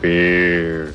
bear.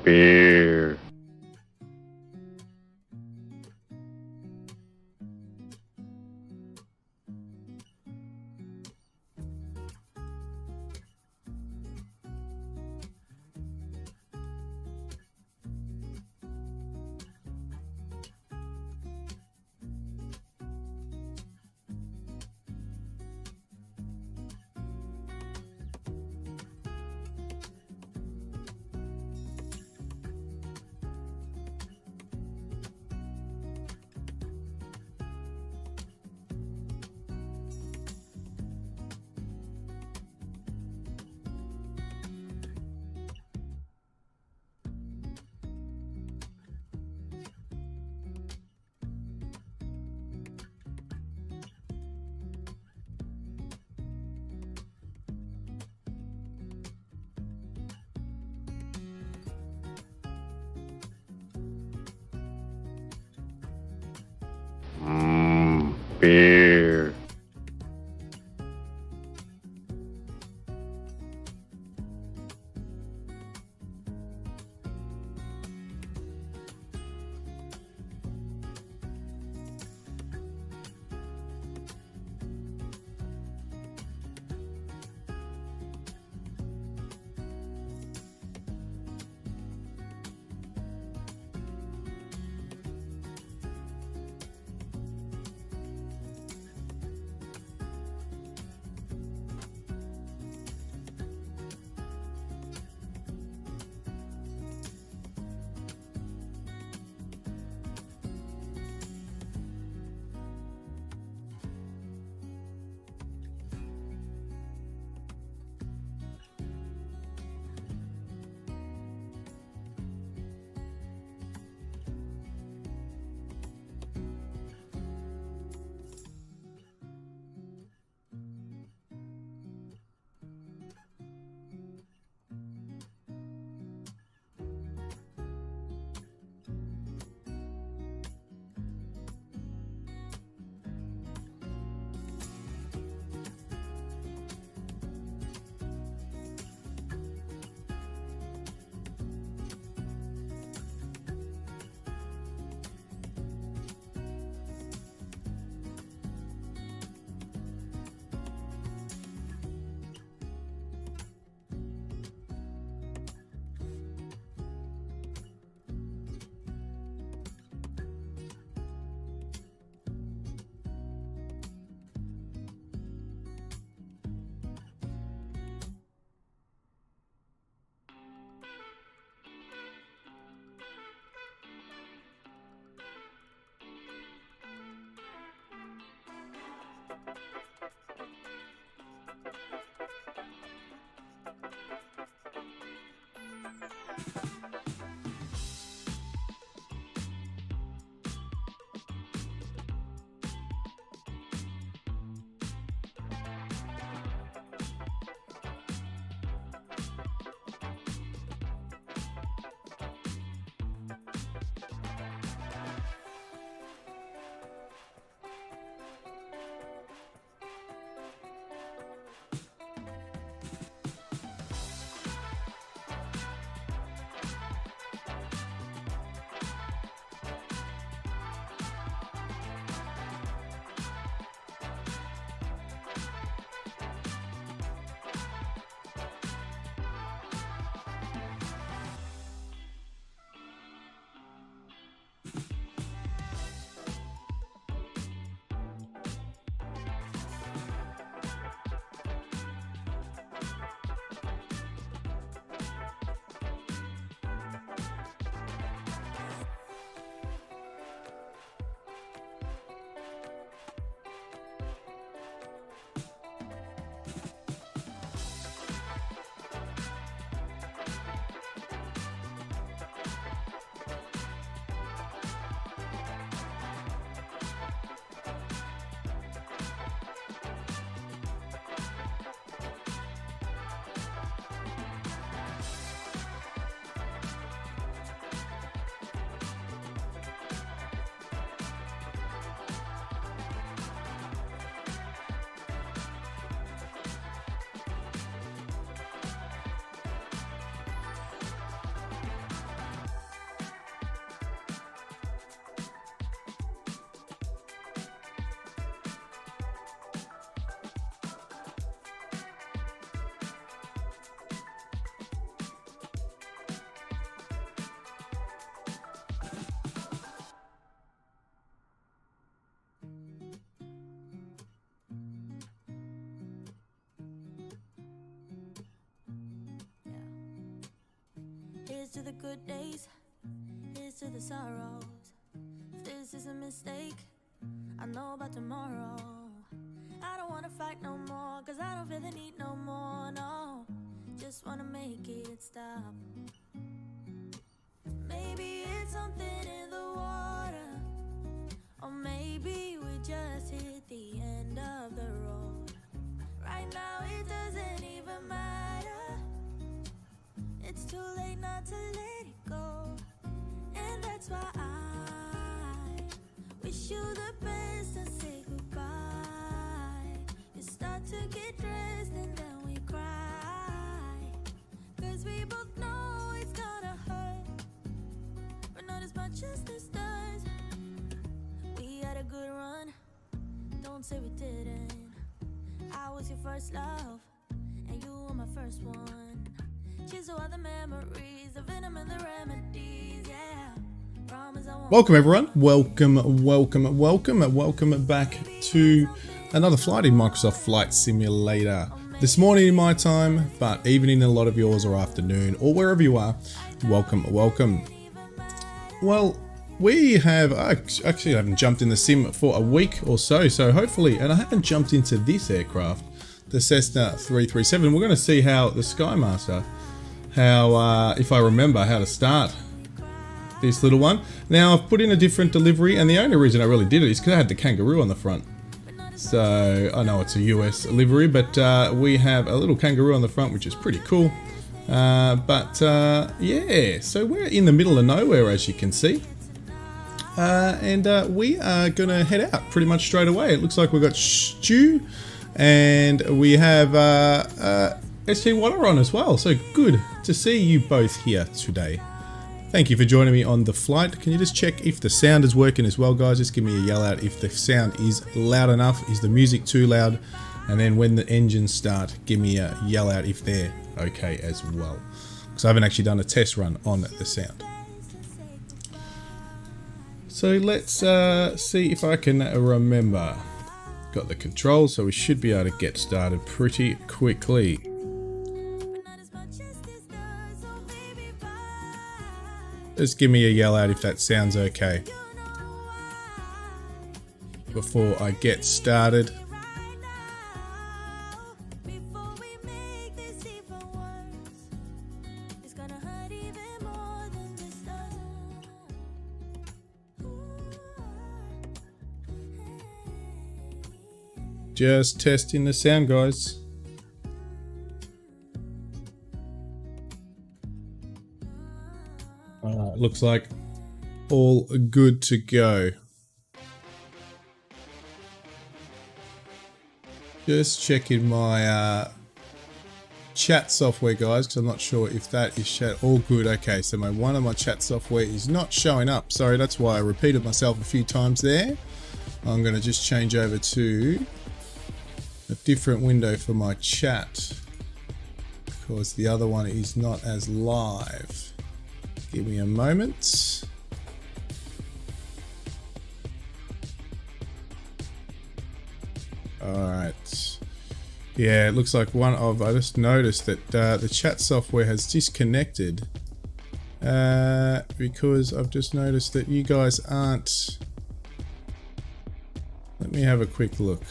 Bear. Bear. Here's to the good days, here's to the sorrows. If this is a mistake, I know about tomorrow. I don't wanna fight no more, cause I don't feel the need no more, no. Just wanna make it stop. Maybe it's something in the water, or maybe we just hit the end of the road. Right now it doesn't even matter. It's too late not to let it go. And that's why I wish you the best and say goodbye. You start to get dressed and then we cry, cause we both know it's gonna hurt, but not as much as this does. We had a good run, don't say we didn't. I was your first love, and you were my first one. Cheers to all the memories, the venom and the remedies, yeah. Promise I won't. Welcome everyone, welcome back to another flight in Microsoft Flight Simulator. This morning in my time, but evening in a lot of yours, or afternoon, or wherever you are, welcome. Well, we have, actually I haven't jumped in the sim for a week or so hopefully, and I haven't jumped into this aircraft, the Cessna 337. We're going to see how the SKYMASTer, if I remember how to start this little one. Now I've put in a different delivery, and the only reason I really did it is because I had the kangaroo on the front. So I know it's a US livery, but we have a little kangaroo on the front, which is pretty cool. Yeah, so we're in the middle of nowhere, as you can see. And we are going to head out pretty much straight away. It looks like we've got Stu, and we have ST Water on as well. So good to see you both here today. Thank you for joining me on the flight. Can you just check if the sound is working as well, guys? Just give me a yell out if the sound is loud enough. Is the music too loud? And then when the engines start, give me a yell out if they're okay as well, because I haven't actually done a test run on the sound. So let's see if I can remember. Got the controls, so we should be able to get started pretty quickly. Just give me a yell out if that sounds okay before I get started. Just testing the sound, guys. Looks like all good to go. Just checking my chat software, guys, because I'm not sure if that is chat. All good. Okay, so one of my chat software is not showing up. Sorry, that's why I repeated myself a few times there. I'm going to just change over to a different window for my chat, because the other one is not as live. Give me a moment. Alright. Yeah, it looks like I just noticed that the chat software has disconnected, because I've just noticed that you guys aren't. Let me have a quick look.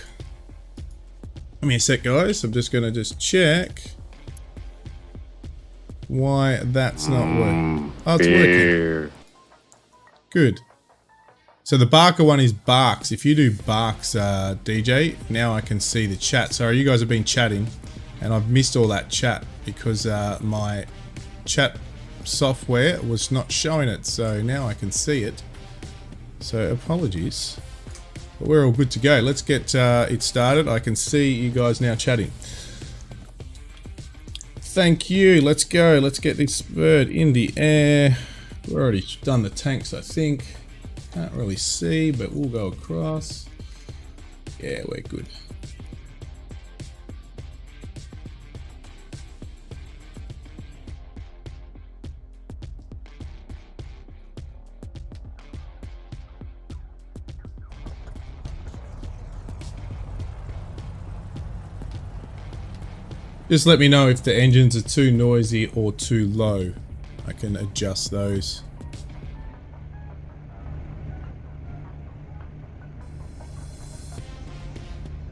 Give me a sec, guys. I'm just going to check why that's not working. Oh, it's working. Good. So the Barker one is Barks. If you do Barks, DJ, now I can see the chat. Sorry, you guys have been chatting, and I've missed all that chat because my chat software was not showing it. So now I can see it. So apologies. But we're all good to go. Let's get it started. I can see you guys now chatting. Thank you. Let's go. Let's get this bird in the air. We've already done the tanks, I think. Can't really see, but we'll go across. Yeah, we're good. Just let me know if the engines are too noisy or too low. I can adjust those.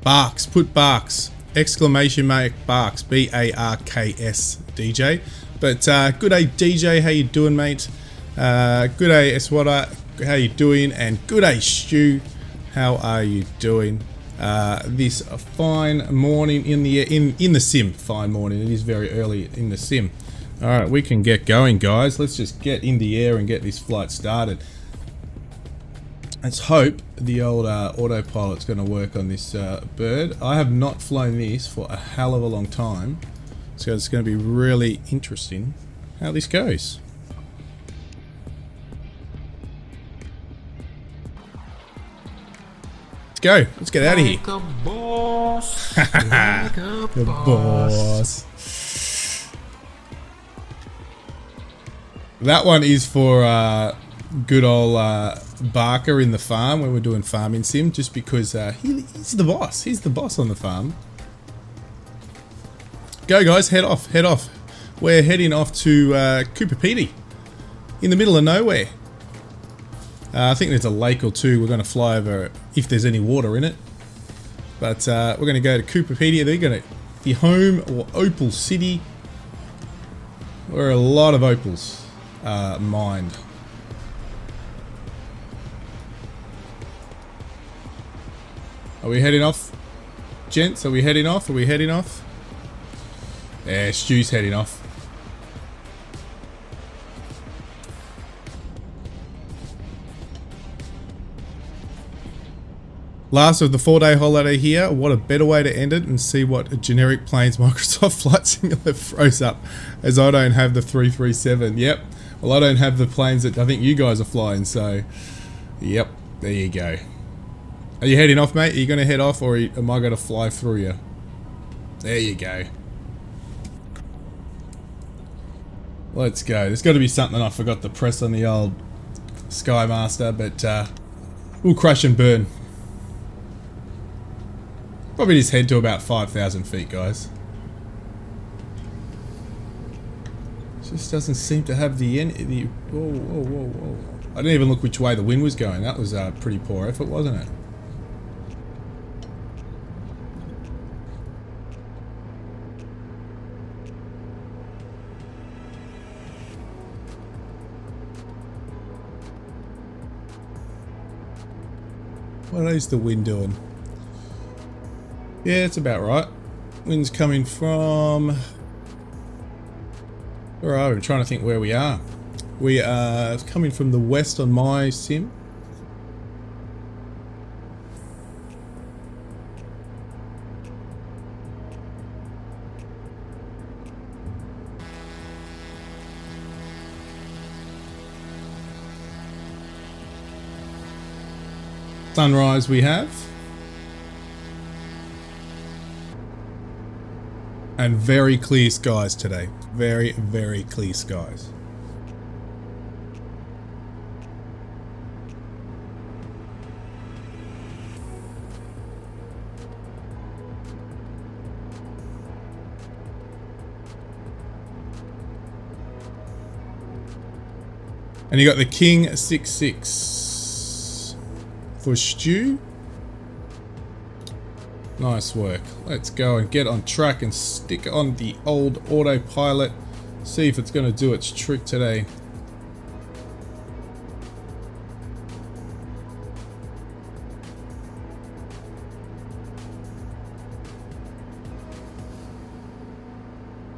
Barks, put barks. Exclamation mark barks. B-A-R-K-S, DJ. But good day, DJ. How you doing, mate? Good day, Eswada. How you doing? And good day, Stu. How are you doing? This fine morning in the sim. Fine morning. It is very early in the sim. All right, we can get going, guys. Let's just get in the air and get this flight started. Let's hope the old autopilot's going to work on this bird. I have not flown this for a hell of a long time, so it's going to be really interesting how this goes. Let's go. Let's get out of here. Like a boss. Like a The boss. That one is for good old Barker in the farm when we're doing farming sim, just because he's the boss. He's the boss on the farm. Go, guys. Head off. Head off. We're heading off to Cooperpedy in the middle of nowhere. I think there's a lake or two we're going to fly over if there's any water in it. But we're going to go to Cooperpedy. They're going to the home or opal city where a lot of opals mined. Are we heading off, gents? Are we heading off? Are we heading off? Yeah, Stu's heading off. Last of the 4-day holiday here. What a better way to end it and see what a generic planes Microsoft Flight Simulator throws up, as I don't have the 337. Yep. Well, I don't have the planes that I think you guys are flying, so yep, there you go. Are you heading off, mate? Are you going to head off, or am I going to fly through you? There you go. Let's go. There's got to be something I forgot to press on the old SKYMASTER, but we'll crash and burn. Probably just head to about 5,000 feet, guys. Just doesn't seem to have the whoa, whoa, whoa, whoa. I didn't even look which way the wind was going. That was a pretty poor effort, wasn't it? What is the wind doing? Yeah, it's about right. Wind's coming from... Where are we? I'm trying to think where we are. We are coming from the west on my sim. Sunrise we have. And very clear skies today. Very, very clear skies. And you got the King 6-6 for Stu. Nice work. Let's go and get on track and stick on the old autopilot. See if it's going to do its trick today.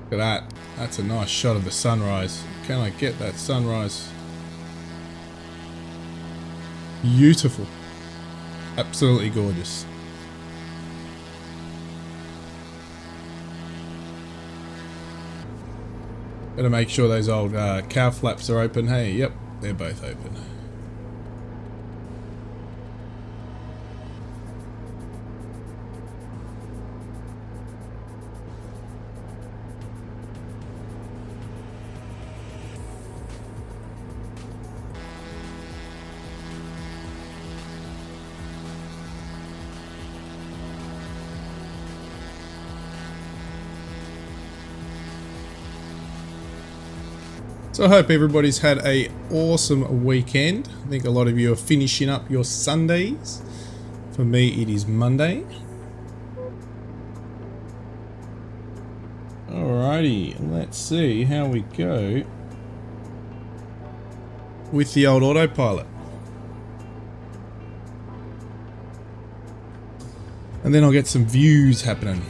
Look at that. That's a nice shot of the sunrise. Can I get that sunrise? Beautiful. Absolutely gorgeous. Gotta make sure those old cow flaps are open. Hey, yep, they're both open. So I hope everybody's had a awesome weekend. I think a lot of you are finishing up your Sundays. For me, it is Monday. Alrighty, let's see how we go with the old autopilot. And then I'll get some views happening.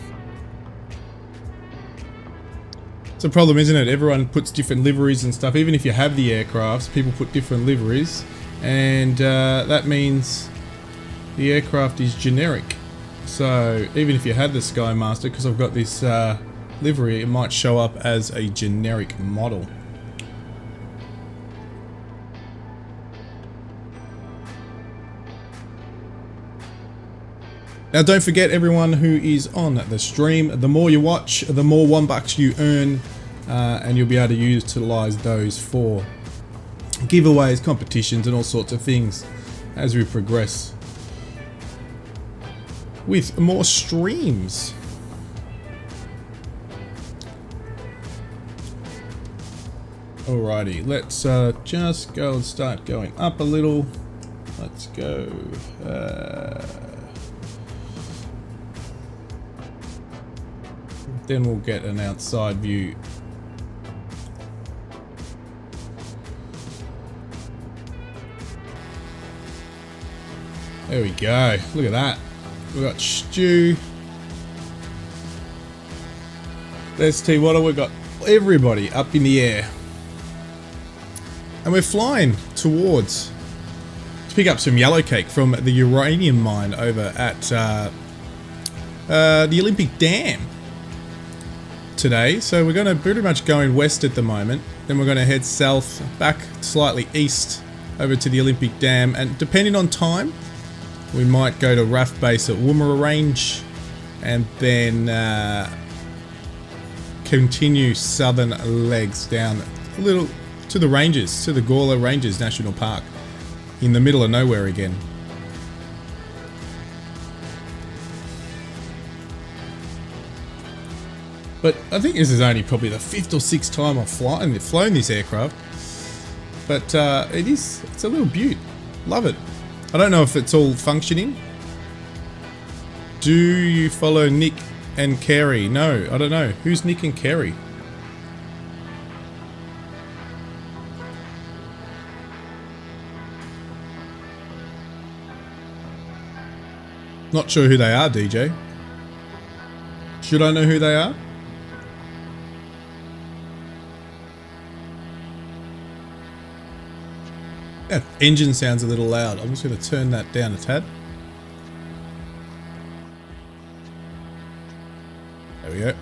It's a problem, isn't it? Everyone puts different liveries and stuff. Even if you have the aircrafts, people put different liveries. And that means the aircraft is generic. So even if you had the SKYMASTER, because I've got this livery, it might show up as a generic model. Now don't forget, everyone who is on the stream, the more you watch, the more $1 you earn, and you'll be able to utilize those for giveaways, competitions and all sorts of things as we progress with more streams. Alrighty, let's just go and start going up a little. Let's go. Then we'll get an outside view. There we go. Look at that. We've got Stu. There's T. Water. We've got everybody up in the air. And we're flying towards to pick up some yellow cake from the uranium mine over at the Olympic Dam today. So we're going to pretty much going west at the moment. Then we're going to head south, back slightly east over to the Olympic Dam. And depending on time, we might go to RAF base at Woomera Range and then continue southern legs down a little to the ranges, to the Gawler Ranges National Park in the middle of nowhere again. But I think this is only probably the 5th or 6th time I've flown this aircraft. But it's a little beaut. Love it. I don't know if it's all functioning. Do you follow Nick and Kerry? No, I don't know. Who's Nick and Kerry? Not sure who they are, DJ. Should I know who they are? That engine sounds a little loud. I'm just going to turn that down a tad. There we go.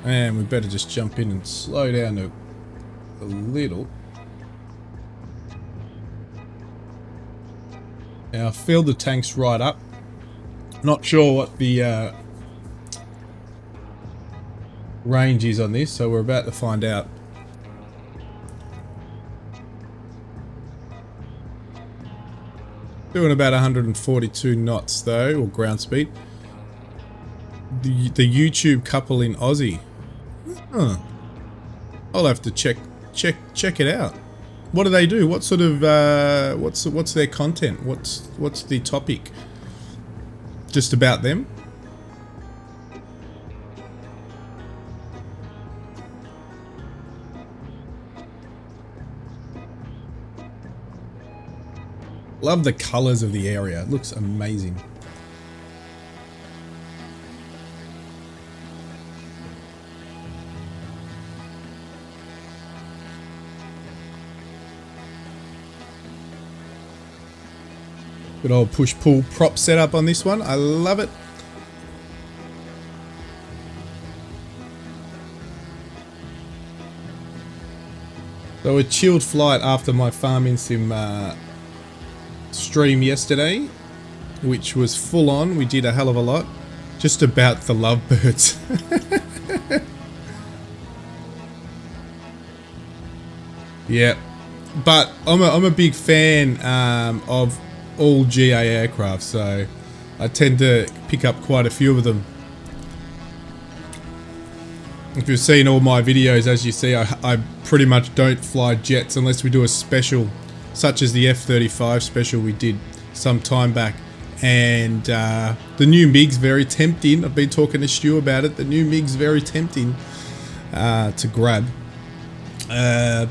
And we better just jump in and slow down a little. Now I've filled the tanks right up. Not sure what the range is on this, so we're about to find out. Doing about 142 knots though, or ground speed. The YouTube couple in Aussie. Huh. I'll have to check it out. What do they do? What sort of what's their content? What's the topic? Just about them? Love the colors of the area. It looks amazing. Good old push-pull prop setup on this one. I love it. So a chilled flight after my farming sim stream yesterday, which was full on. We did a hell of a lot. Just about the lovebirds. Yeah, but I'm a big fan of all GA aircraft, so I tend to pick up quite a few of them. If you've seen all my videos, as you see, I pretty much don't fly jets unless we do a special, such as the F-35 special we did some time back. And the new MiG's very tempting. I've been talking to Stu about it. The new MiG's very tempting to grab. Yeah,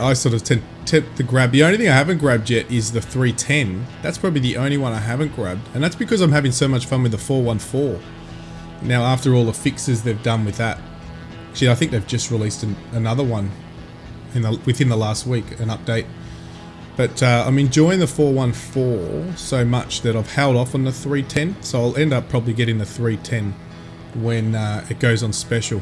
I sort of tempt to grab. The only thing I haven't grabbed yet is the 310. That's probably the only one I haven't grabbed. And that's because I'm having so much fun with the 414. Now, after all the fixes they've done with that. Actually, I think they've just released another one within the last week, an update. But I'm enjoying the 414 so much that I've held off on the 310. So I'll end up probably getting the 310 when it goes on special.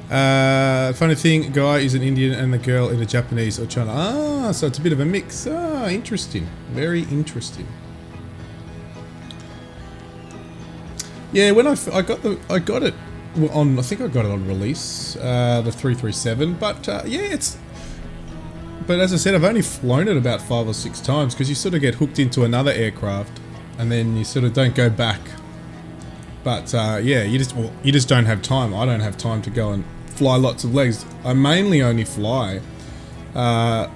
Funny thing, guy is an Indian and the girl is a Japanese or China. Ah, so it's a bit of a mix. Ah, interesting. Very interesting. Yeah, when I got it on, I think I got it on release, the 337. But yeah, but as I said, I've only flown it about 5 or 6 times because you sort of get hooked into another aircraft and then you sort of don't go back. But yeah, you just don't have time. I don't have time to go and fly lots of legs. I mainly only fly on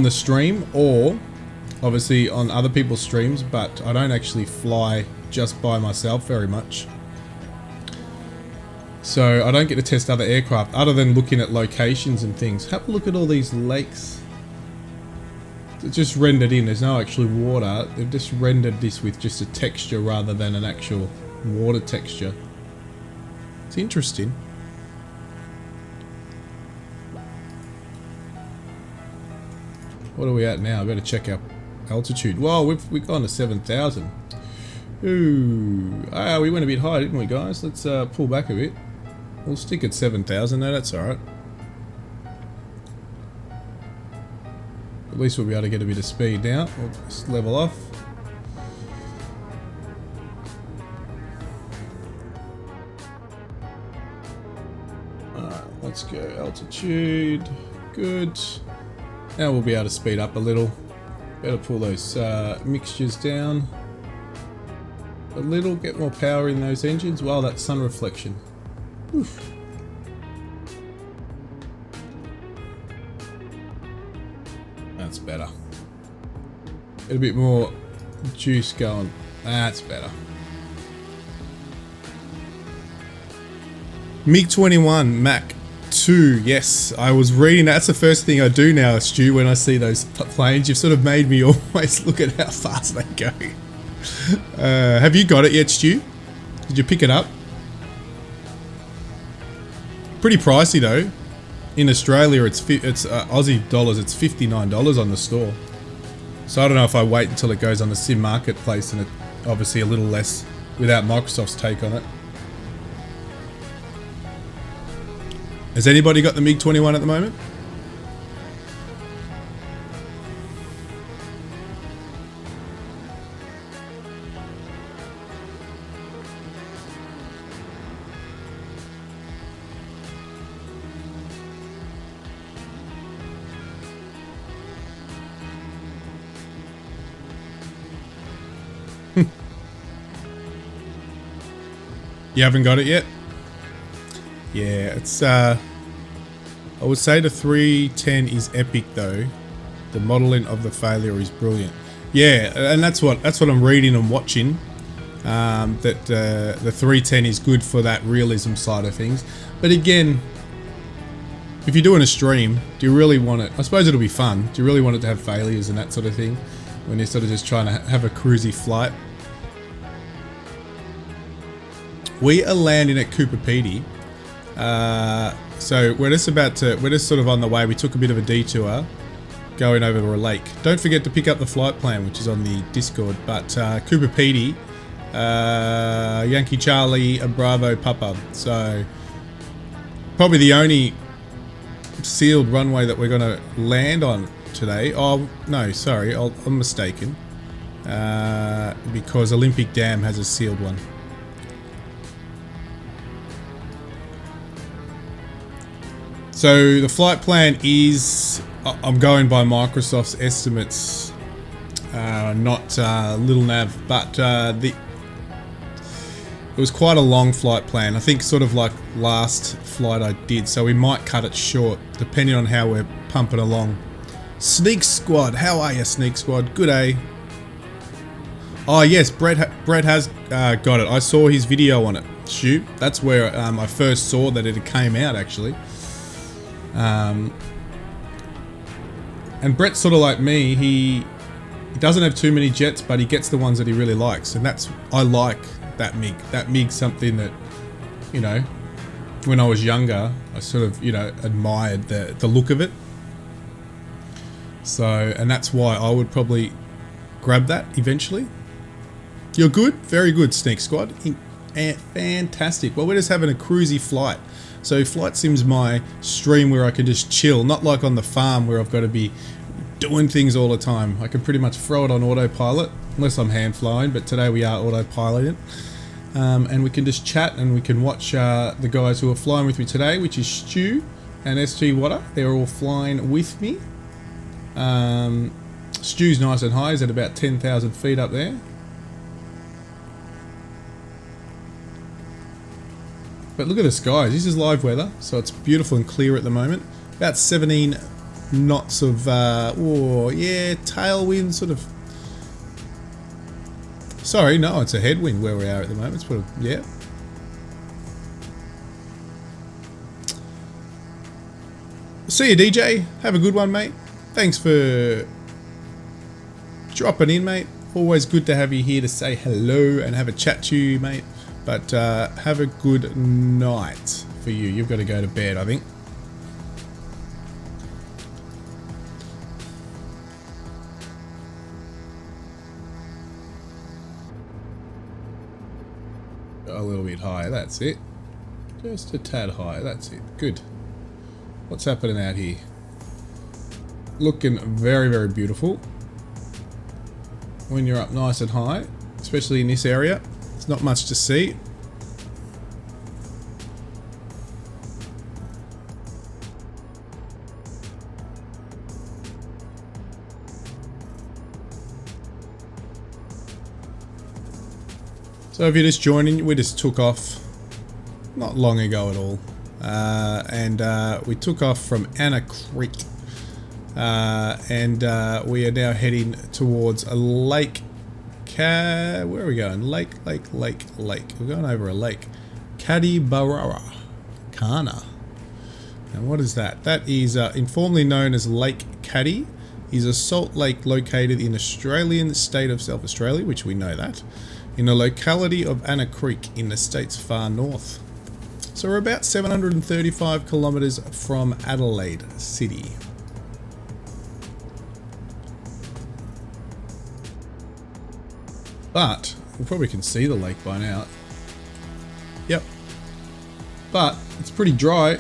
the stream or obviously on other people's streams, but I don't actually fly just by myself very much. So I don't get to test other aircraft other than looking at locations and things. Have a look at all these lakes. It's just rendered in. There's no actual water. They've just rendered this with just a texture rather than an actual water texture. It's interesting. What are we at now? I better check our altitude. Well, we've gone to 7,000. Ooh, we went a bit high, didn't we, guys? Let's pull back a bit. We'll stick at 7,000. No, that's all right. At least we'll be able to get a bit of speed now. We'll just level off. Alright, let's go altitude. Good. Now we'll be able to speed up a little. Better pull those mixtures down a little, get more power in those engines. Wow, that sun reflection. Oof. That's better. Get a bit more juice going. That's better. MiG-21 Mach 2. Yes, I was reading. That's the first thing I do now, Stu, when I see those planes. You've sort of made me always look at how fast they go. Have you got it yet, Stu? Did you pick it up? Pretty pricey though. In Australia, it's Aussie dollars. It's $59 on the store. So I don't know if I wait until it goes on the Sim Marketplace, and it obviously a little less without Microsoft's take on it. Has anybody got the MiG-21 at the moment? You haven't got it yet? Yeah, it's I would say the 310 is epic though. The modeling of the failure is brilliant. Yeah, and that's what I'm reading and watching. That the 310 is good for that realism side of things. But again, if you're doing a stream, do you really want it? I suppose it'll be fun. Do you really want it to have failures and that sort of thing when you're sort of just trying to have a cruisy flight? We are landing at Cooper Pedy. So we're just sort of on the way. We took a bit of a detour going over a lake. Don't forget to pick up the flight plan, which is on the Discord. But Cooper Pedy, Yankee Charlie, Bravo Papa. So probably the only sealed runway that we're going to land on today. Oh no, sorry, I'm mistaken. Because Olympic Dam has a sealed one. So the flight plan is, I'm going by Microsoft's estimates, not Little Nav, but it was quite a long flight plan. I think sort of like last flight I did, so we might cut it short depending on how we're pumping along. Sneak Squad, how are you, Sneak Squad? Good, eh? Oh yes, Brett has got it. I saw his video on it. Shoot, that's where I first saw that it came out actually. And Brett's sort of like me. He doesn't have too many jets, but he gets the ones that he really likes, and I like that MiG. That MiG's something that, you know, when I was younger, I sort of, you know, admired the look of it. So, and that's why I would probably grab that eventually. You're good? Very good, Sneak Squad. Fantastic. Well, we're just having a cruisy flight. So Flight Sim's my stream where I can just chill, not like on the farm where I've got to be doing things all the time. I can pretty much throw it on autopilot, unless I'm hand flying, but today we are autopiloting. And we can just chat and we can watch the guys who are flying with me today, which is Stu and SG Water. They're all flying with me. Stu's nice and high. He's at about 10,000 feet up there. But look at the skies. This is live weather, so it's beautiful and clear at the moment. About 17 knots of, oh yeah, tailwind sort of. Sorry, no, it's a headwind where we are at the moment. It's yeah. See you, DJ. Have a good one, mate. Thanks for dropping in, mate. Always good to have you here to say hello and have a chat to you, mate. But have a good night for you. You've got to go to bed, I think. A little bit higher, that's it. Just a tad higher, that's it. Good. What's happening out here? Looking very, very beautiful. When you're up nice and high, especially in this area. There's not much to see. So if you're just joining, we just took off not long ago at all. We took off from Anna Creek. We are now heading towards a lake. Where are we going? Lake. We're going over a lake. Kadibarara. Kana. And what is that? That is informally known as Lake Caddy. Is a salt lake located in Australian state of South Australia, which we know that, in the locality of Anna Creek in the state's far north. So we're about 735 kilometers from Adelaide City. But we probably can see the lake by now. Yep. But it's pretty dry.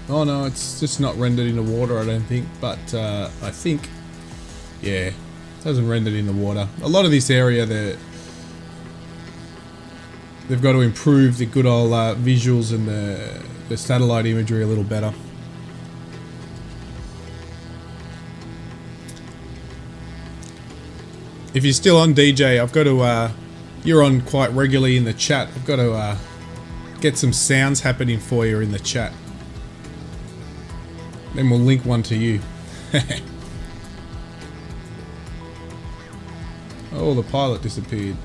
Oh no, it's just not rendered in the water, I don't think. But I think, yeah, it hasn't rendered in the water. A lot of this area, they've got to improve the good old visuals and the satellite imagery a little better. If you're still on, DJ, I've got to, you're on quite regularly in the chat. I've got to get some sounds happening for you in the chat. Then we'll link one to you. Oh, the pilot disappeared.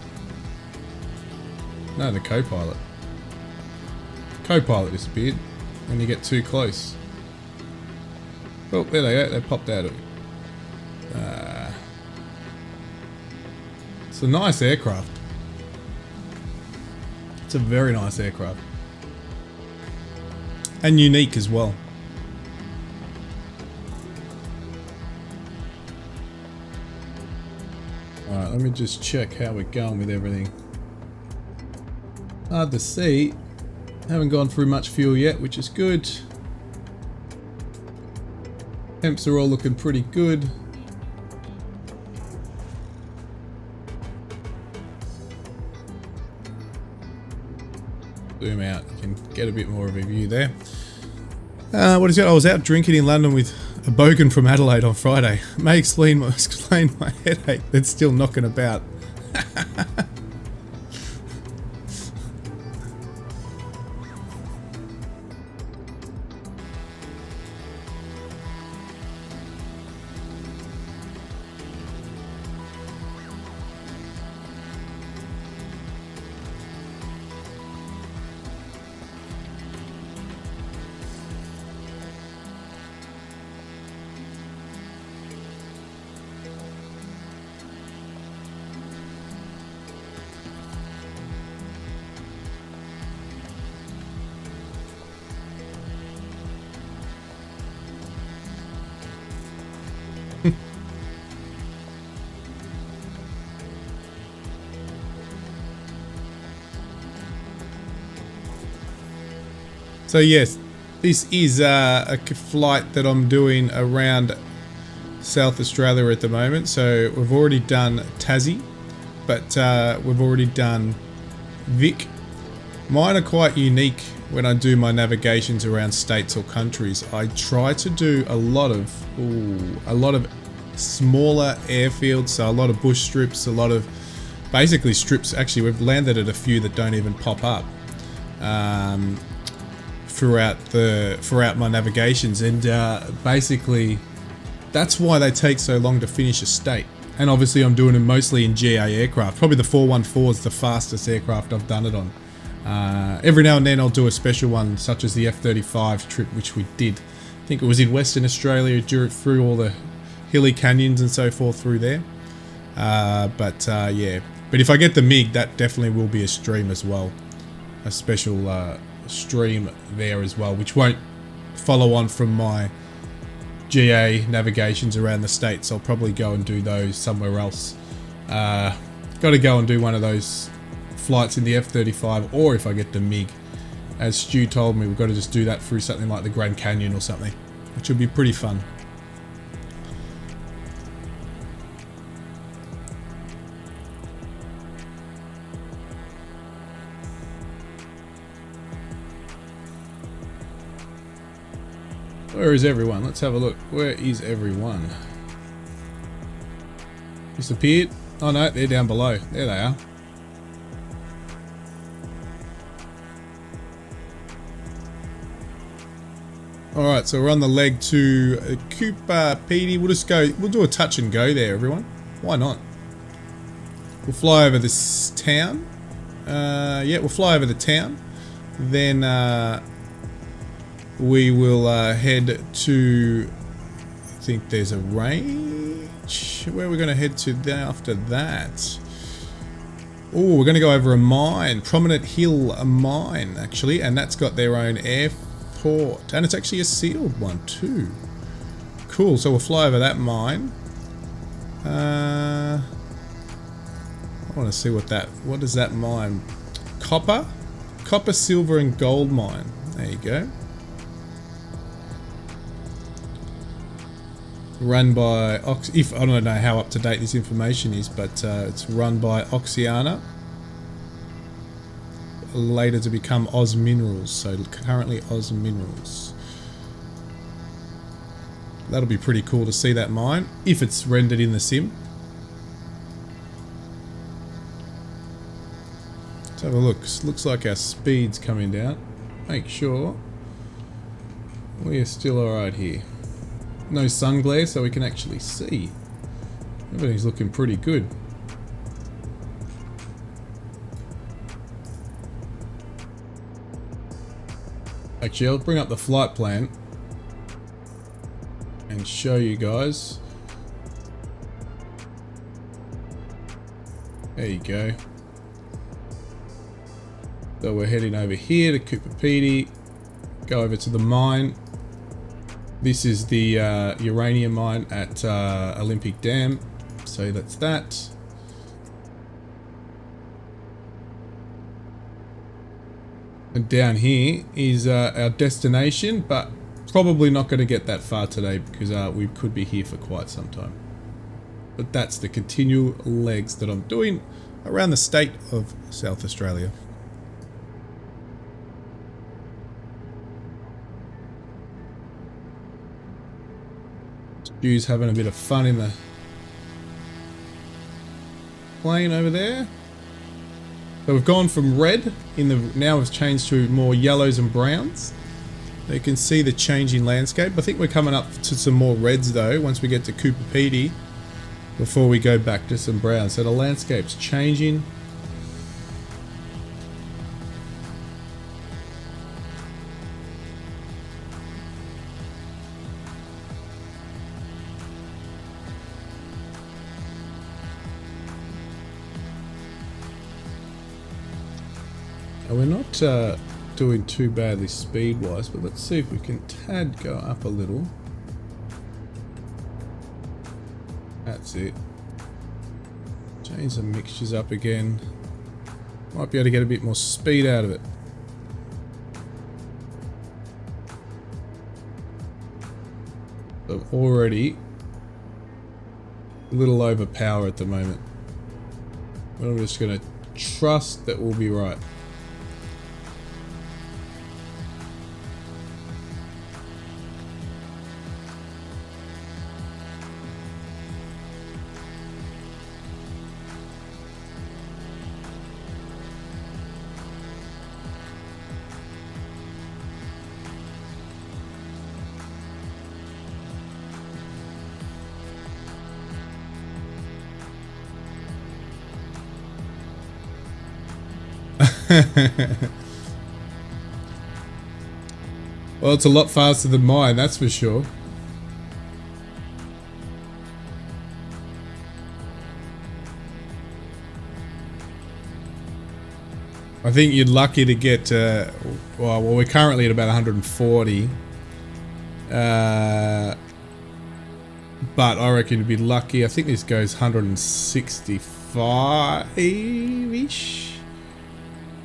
No, the co-pilot. Co-pilot disappeared when you get too close. Oh, there they go. They popped out of it. It's a nice aircraft. It's a very nice aircraft. And unique as well. Alright, let me just check how we're going with everything. Hard to see. Haven't gone through much fuel yet, which is good. Temps are all looking pretty good. Zoom out, you can get a bit more of a view there. What is it? I was out drinking in London with a bogan from Adelaide on Friday. May explain my headache that's still knocking about. So yes, this is a flight that I'm doing around South Australia at the moment. So we've already done Tassie, but we've already done Vic. Mine are quite unique when I do my navigations around states or countries. I try to do a lot of smaller airfields, so a lot of bush strips, a lot of basically strips. Actually, we've landed at a few that don't even pop up. Throughout my navigations, and basically that's why they take so long to finish a state. And obviously I'm doing them mostly in GA aircraft. Probably the 414 is the fastest aircraft I've done it on. Every now and then I'll do a special one, such as the F-35 trip, which we did. I think it was in Western Australia, through all the hilly canyons and so forth through there. Yeah, but if I get the MiG, that definitely will be a stream as well, a special stream there as well, which won't follow on from my GA navigations around the states. I'll probably go and do those somewhere else. Got to go and do one of those flights in the F-35, or if I get the MiG, as Stu told me, we've got to just do that through something like the Grand Canyon or something, which will be pretty fun. Where is everyone? Let's have a look. Where is everyone? Disappeared? Oh no, they're down below. There they are. Alright, so we're on the leg to Cooper Petey. We'll just go, we'll do a touch and go there, everyone. Why not? We'll fly over this town. Yeah, we'll fly over the town. Then we will head to, I think there's a range. Where are we going to head to after that? Oh, we're going to go over a mine, Prominent Hill mine, actually, and that's got their own airport, and it's actually a sealed one too. Cool. So we'll fly over that mine. I want to see what is that mine? Copper, silver, and gold mine. There you go. Run by I don't know how up to date this information is, but it's run by Oxiana, later to become Oz Minerals, so currently Oz Minerals. That'll be pretty cool to see that mine, if it's rendered in the sim. Let's have a look. Looks like our speed's coming down. Make sure we are still alright here. No sun glare, so we can actually see. Everything's looking pretty good. Actually, I'll bring up the flight plan and show you guys. There you go. So we're heading over here to Cooper Petey. Go over to the mine. This is the uranium mine at Olympic Dam, so that's that. And down here is our destination, but probably not going to get that far today because we could be here for quite some time. But that's the continual legs that I'm doing around the state of South Australia. Stu's having a bit of fun in the plane over there. So we've gone from red now we've changed to more yellows and browns. You can see the changing landscape. I think we're coming up to some more reds though once we get to Cooper Pedy before we go back to some browns. So the landscape's changing. We're not doing too badly speed-wise, but let's see if we can tad go up a little. That's it. Change the mixtures up again. Might be able to get a bit more speed out of it. So already a little over power at the moment. But I'm just going to trust that we'll be right. Well, it's a lot faster than mine, that's for sure. I think you're lucky to get, well, we're currently at about 140. But I reckon you'd be lucky. I think this goes 165-ish.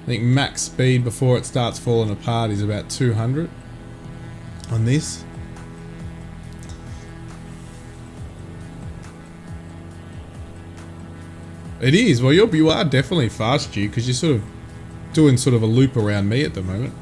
I think max speed before it starts falling apart is about 200 on this. It is. Well, you are definitely fast, Stu, because you're sort of doing sort of a loop around me at the moment.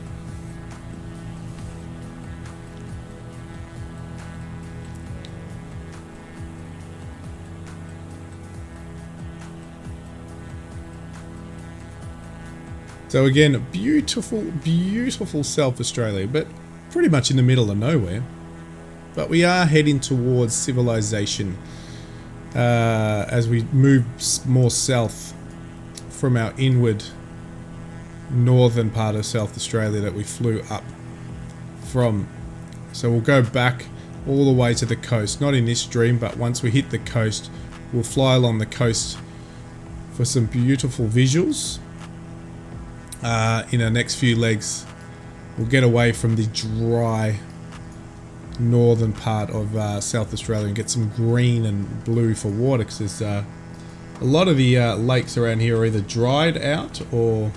So again, beautiful, beautiful South Australia, but pretty much in the middle of nowhere. But we are heading towards civilization as we move more south from our inward northern part of South Australia that we flew up from. So we'll go back all the way to the coast, not in this stream, but once we hit the coast, we'll fly along the coast for some beautiful visuals. In our next few legs, we'll get away from the dry northern part of South Australia and get some green and blue for water, because there's a lot of the lakes around here are either dried out or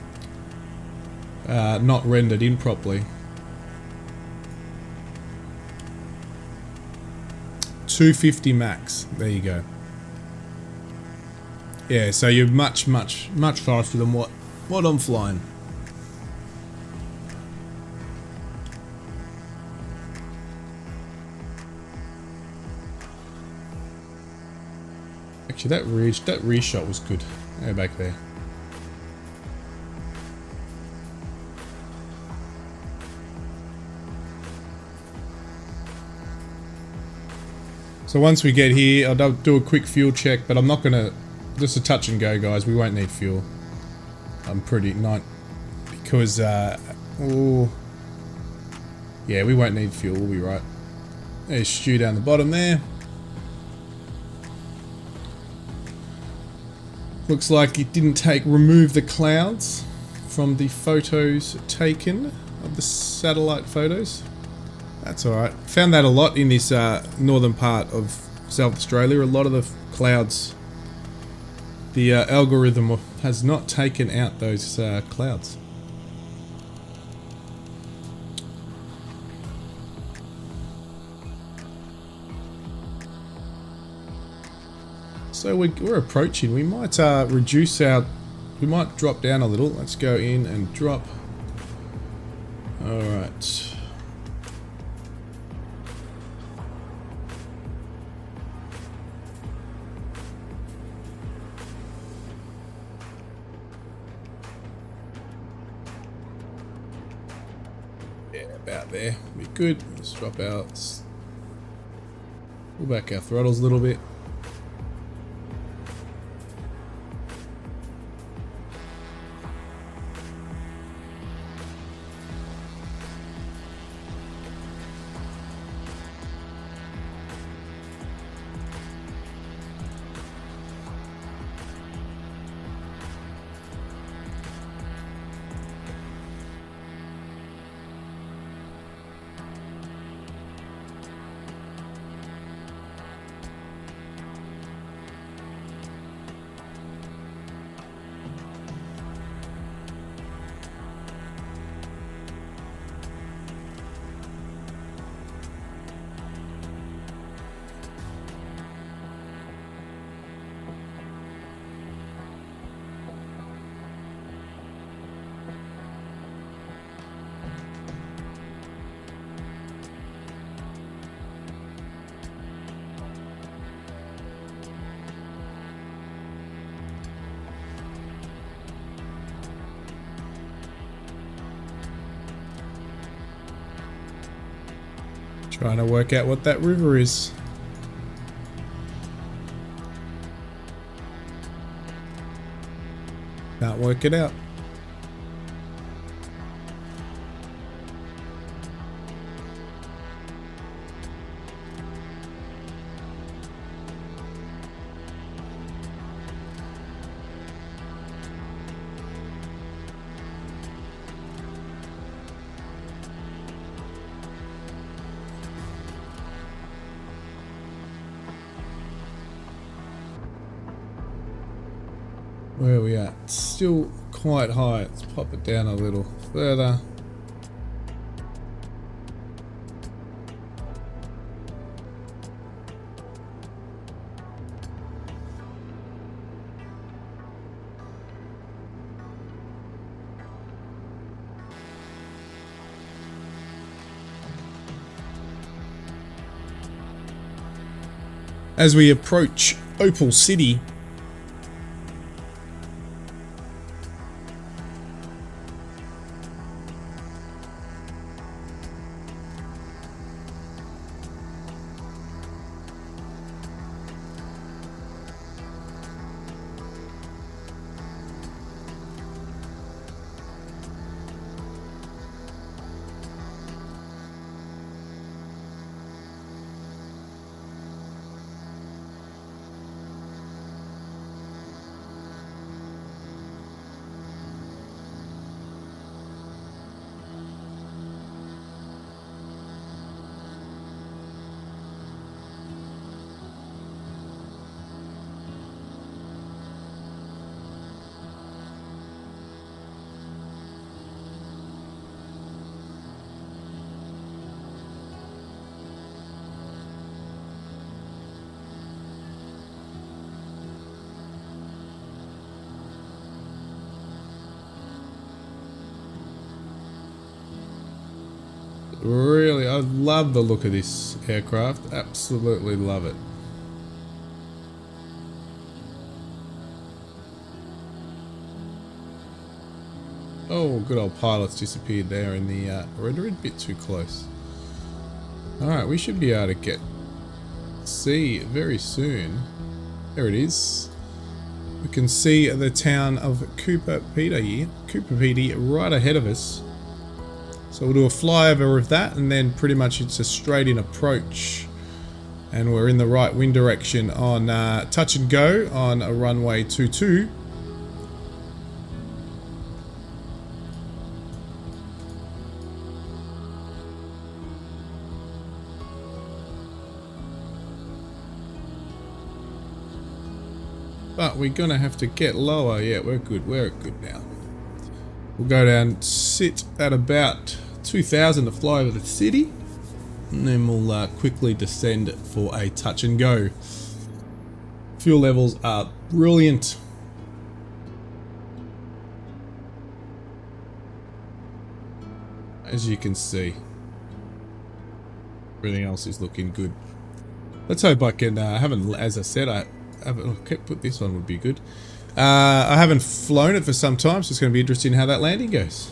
not rendered in properly. 250 max. There you go. Yeah, so you're much faster than what I'm flying. Actually, that rear shot was good. Go back there. So once we get here, I'll do a quick fuel check, but I'm not gonna, just a touch and go, guys. We won't need fuel. I'm pretty not, because oh yeah, we won't need fuel. We'll be right. There's Stu down the bottom there. Looks like it didn't remove the clouds from the photos taken of the satellite photos. That's alright. Found that a lot in this northern part of South Australia. A lot of the clouds, the algorithm has not taken out those clouds. So we're approaching. We might reduce our, we might drop down a little. Let's go in and drop. All right. Yeah, about there. Be good. Let's drop out. Pull back our throttles a little bit. Trying to work out what that river is. Can't work it out. Where are we at? Still quite high. Let's pop it down a little further. As we approach Opal City, really, I love the look of this aircraft. Absolutely love it. Oh, good old pilot's disappeared there in the rudder, a bit too close. Alright, we should be able to get see very soon. There it is. We can see the town of Cooper Pedy right ahead of us. So we'll do a flyover of that, and then pretty much it's a straight in approach. And we're in the right wind direction on touch and go on a runway 22. But we're gonna have to get lower. Yeah, we're good. We're good now. We'll go down, sit at about 2,000 to fly over the city, and then we'll quickly descend for a touch and go. Fuel levels are brilliant. As you can see, everything else is looking good. Let's hope I can, as I said, put this on would be good. I haven't flown it for some time, so it's going to be interesting how that landing goes.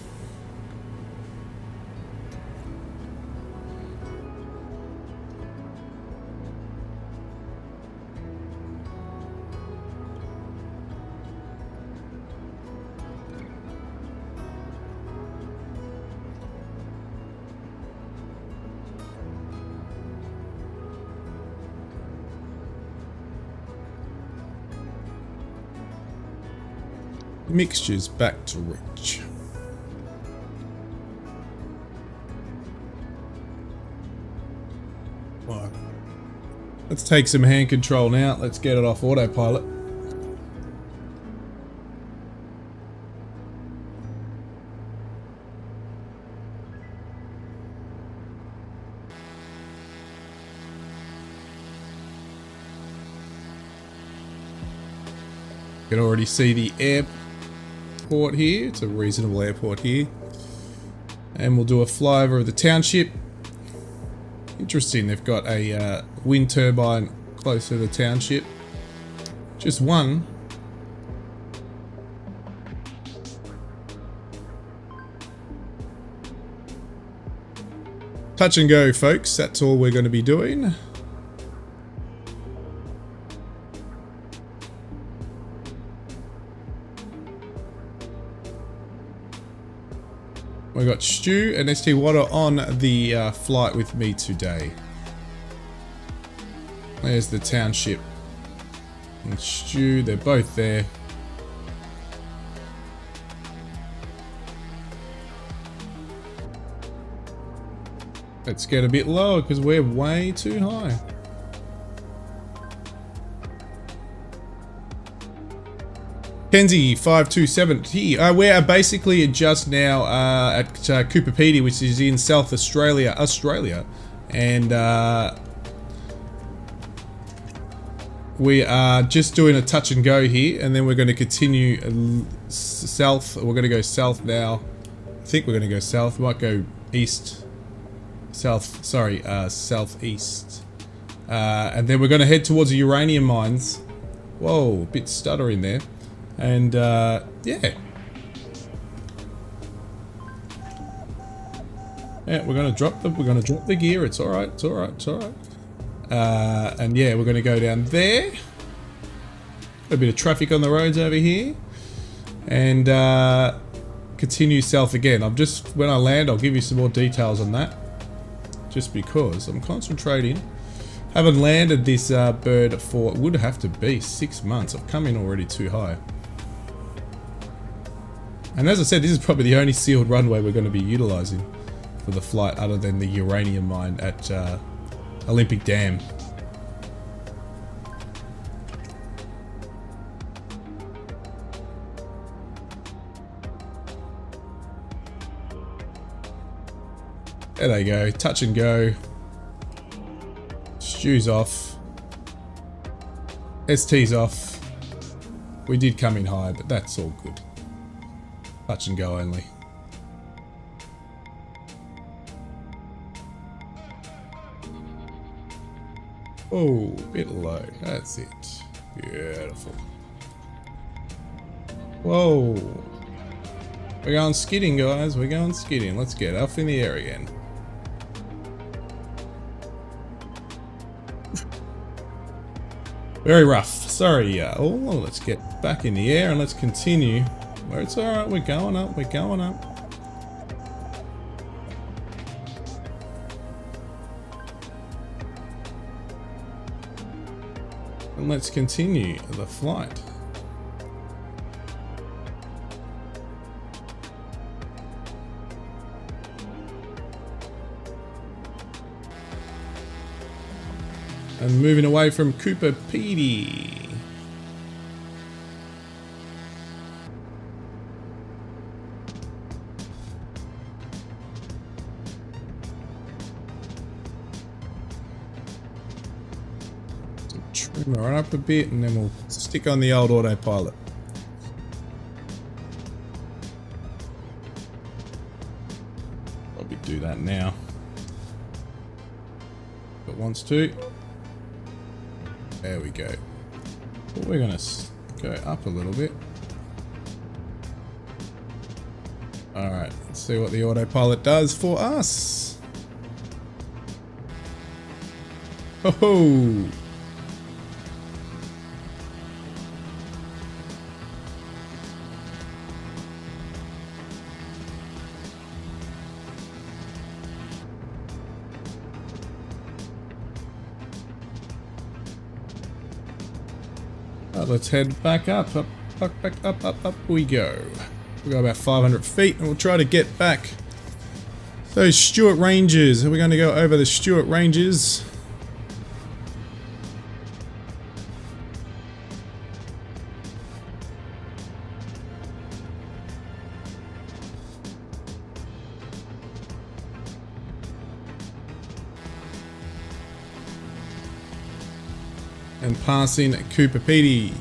Mixtures back to rich. Right. Let's take some hand control now. Let's get it off autopilot. You can already see the airport here. It's a reasonable airport here. And we'll do a flyover of the township. Interesting, they've got a wind turbine close to the township. Just one. Touch and go, folks. That's all we're going to be doing. We got Stu and ST Water on the flight with me today. There's the township. And Stu, they're both there. Let's get a bit lower because we're way too high. Kenzie 527T. We are basically just now at Cooper Pedy, which is in South Australia, and we are just doing a touch and go here, and then we're going to continue south. We're going to go south now. I think we're going to go south. We might go east, south. Sorry, southeast, and then we're going to head towards the uranium mines. Whoa, a bit stuttering there. And yeah, we're gonna drop the gear. It's all right. It's all right. It's all right. And yeah, we're gonna go down there. A bit of traffic on the roads over here, and continue south again. When I land, I'll give you some more details on that. Just because I'm concentrating. Haven't landed this bird for, it would have to be 6 months. I've come in already too high. And as I said, this is probably the only sealed runway we're going to be utilizing for the flight other than the uranium mine at Olympic Dam. There they go, touch and go. Stu's off. ST's off. We did come in high, but that's all good. Touch and go only. Oh, bit low. That's it. Beautiful. Whoa. We're going skidding, guys. We're going skidding. Let's get up in the air again. Very rough. Sorry. Oh, let's get back in the air and let's continue. Where it's alright, we're going up, we're going up. And let's continue the flight. And moving away from Cooper Pedy. Trim her up a bit and then we'll stick on the old autopilot. Probably do that now. If it wants to. There we go. But we're going to go up a little bit. Alright, let's see what the autopilot does for us. Ho-ho! Let's head back up up we go. We got about 500 feet, and we'll try to get back those Stuart Ranges. We're going to go over the Stuart Ranges. And passing Cooper Petey.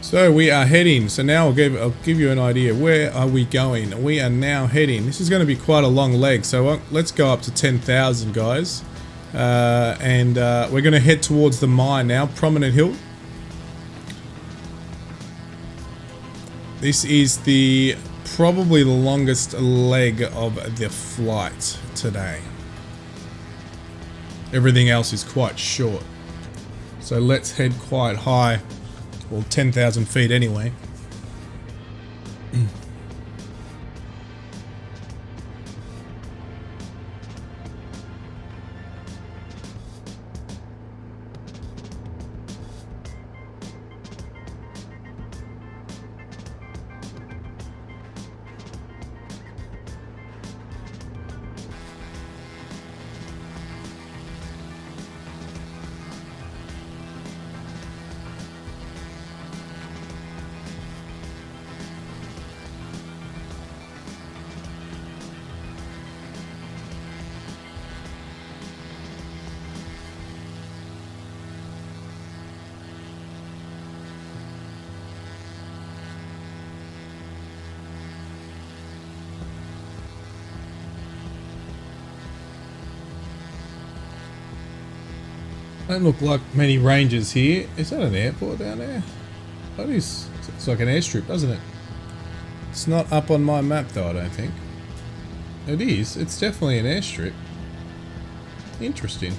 So we are heading. So now I'll give you an idea. Where are we going? We are now heading. This is going to be quite a long leg. So let's go up to 10,000, guys. We're going to head towards the mine now, Prominent Hill. This is probably the longest leg of the flight today. Everything else is quite short. So let's head quite high. Well, 10,000 feet anyway. Don't look like many ranges here. Is that an airport down there? That is. It's like an airstrip, doesn't it? It's not up on my map though, I don't think. It is. It's definitely an airstrip. Interesting.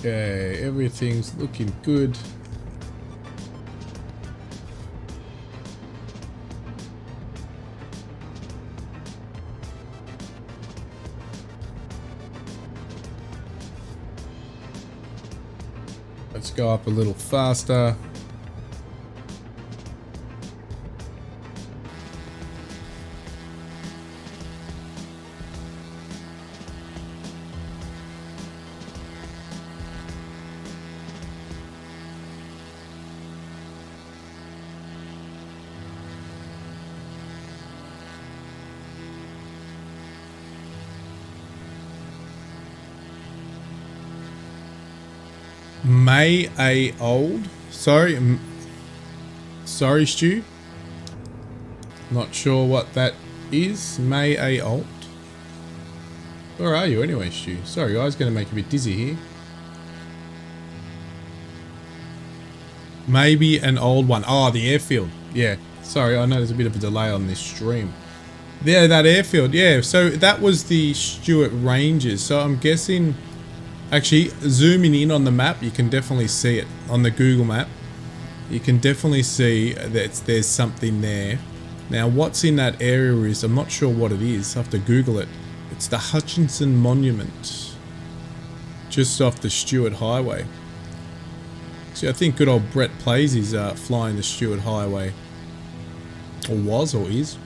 Okay, everything's looking good. Let's go up a little faster. May A old. Sorry, Stu. Not sure what that is. May A old. Where are you anyway, Stu? Sorry guys, gonna make you a bit dizzy here. Maybe an old one. Oh, the airfield. Yeah. Sorry, I know there's a bit of a delay on this stream. Yeah, that airfield. Yeah, so that was the Stuart Ranges. So I'm guessing... Actually, zooming in on the map, you can definitely see it. On the Google map, you can definitely see that there's something there. Now, what's in that area is... I'm not sure what it is. I have to Google it. It's the Hutchinson Monument. Just off the Stuart Highway. See, I think good old Brett Plays is flying the Stuart Highway. Or was, or is.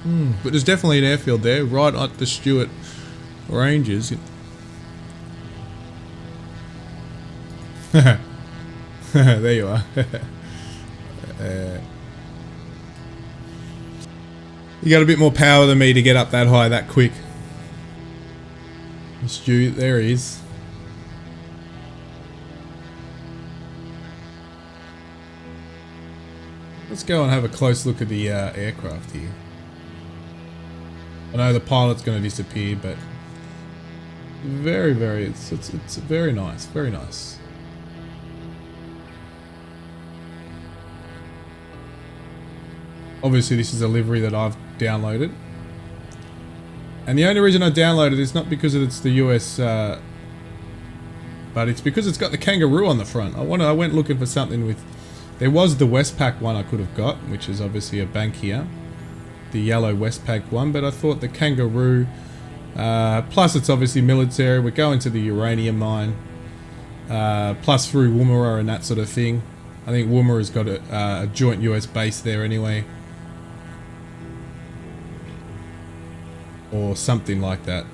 But there's definitely an airfield there, right at the Stuart Ranges. There you are. You got a bit more power than me to get up that high that quick. Stu, there he is. Let's go and have a close look at the aircraft here. I know the pilot's going to disappear, but very, very, it's very nice, very nice. Obviously, this is a livery that I've downloaded, and the only reason I downloaded it is not because it's the US, but it's because it's got the kangaroo on the front. I went looking for something with. There was the Westpac one I could have got, which is obviously a bank here. The yellow Westpac one, but I thought the kangaroo, plus it's obviously military, we're going to the uranium mine, plus through Woomera and that sort of thing. I think Woomera's got a joint US base there anyway. Or something like that.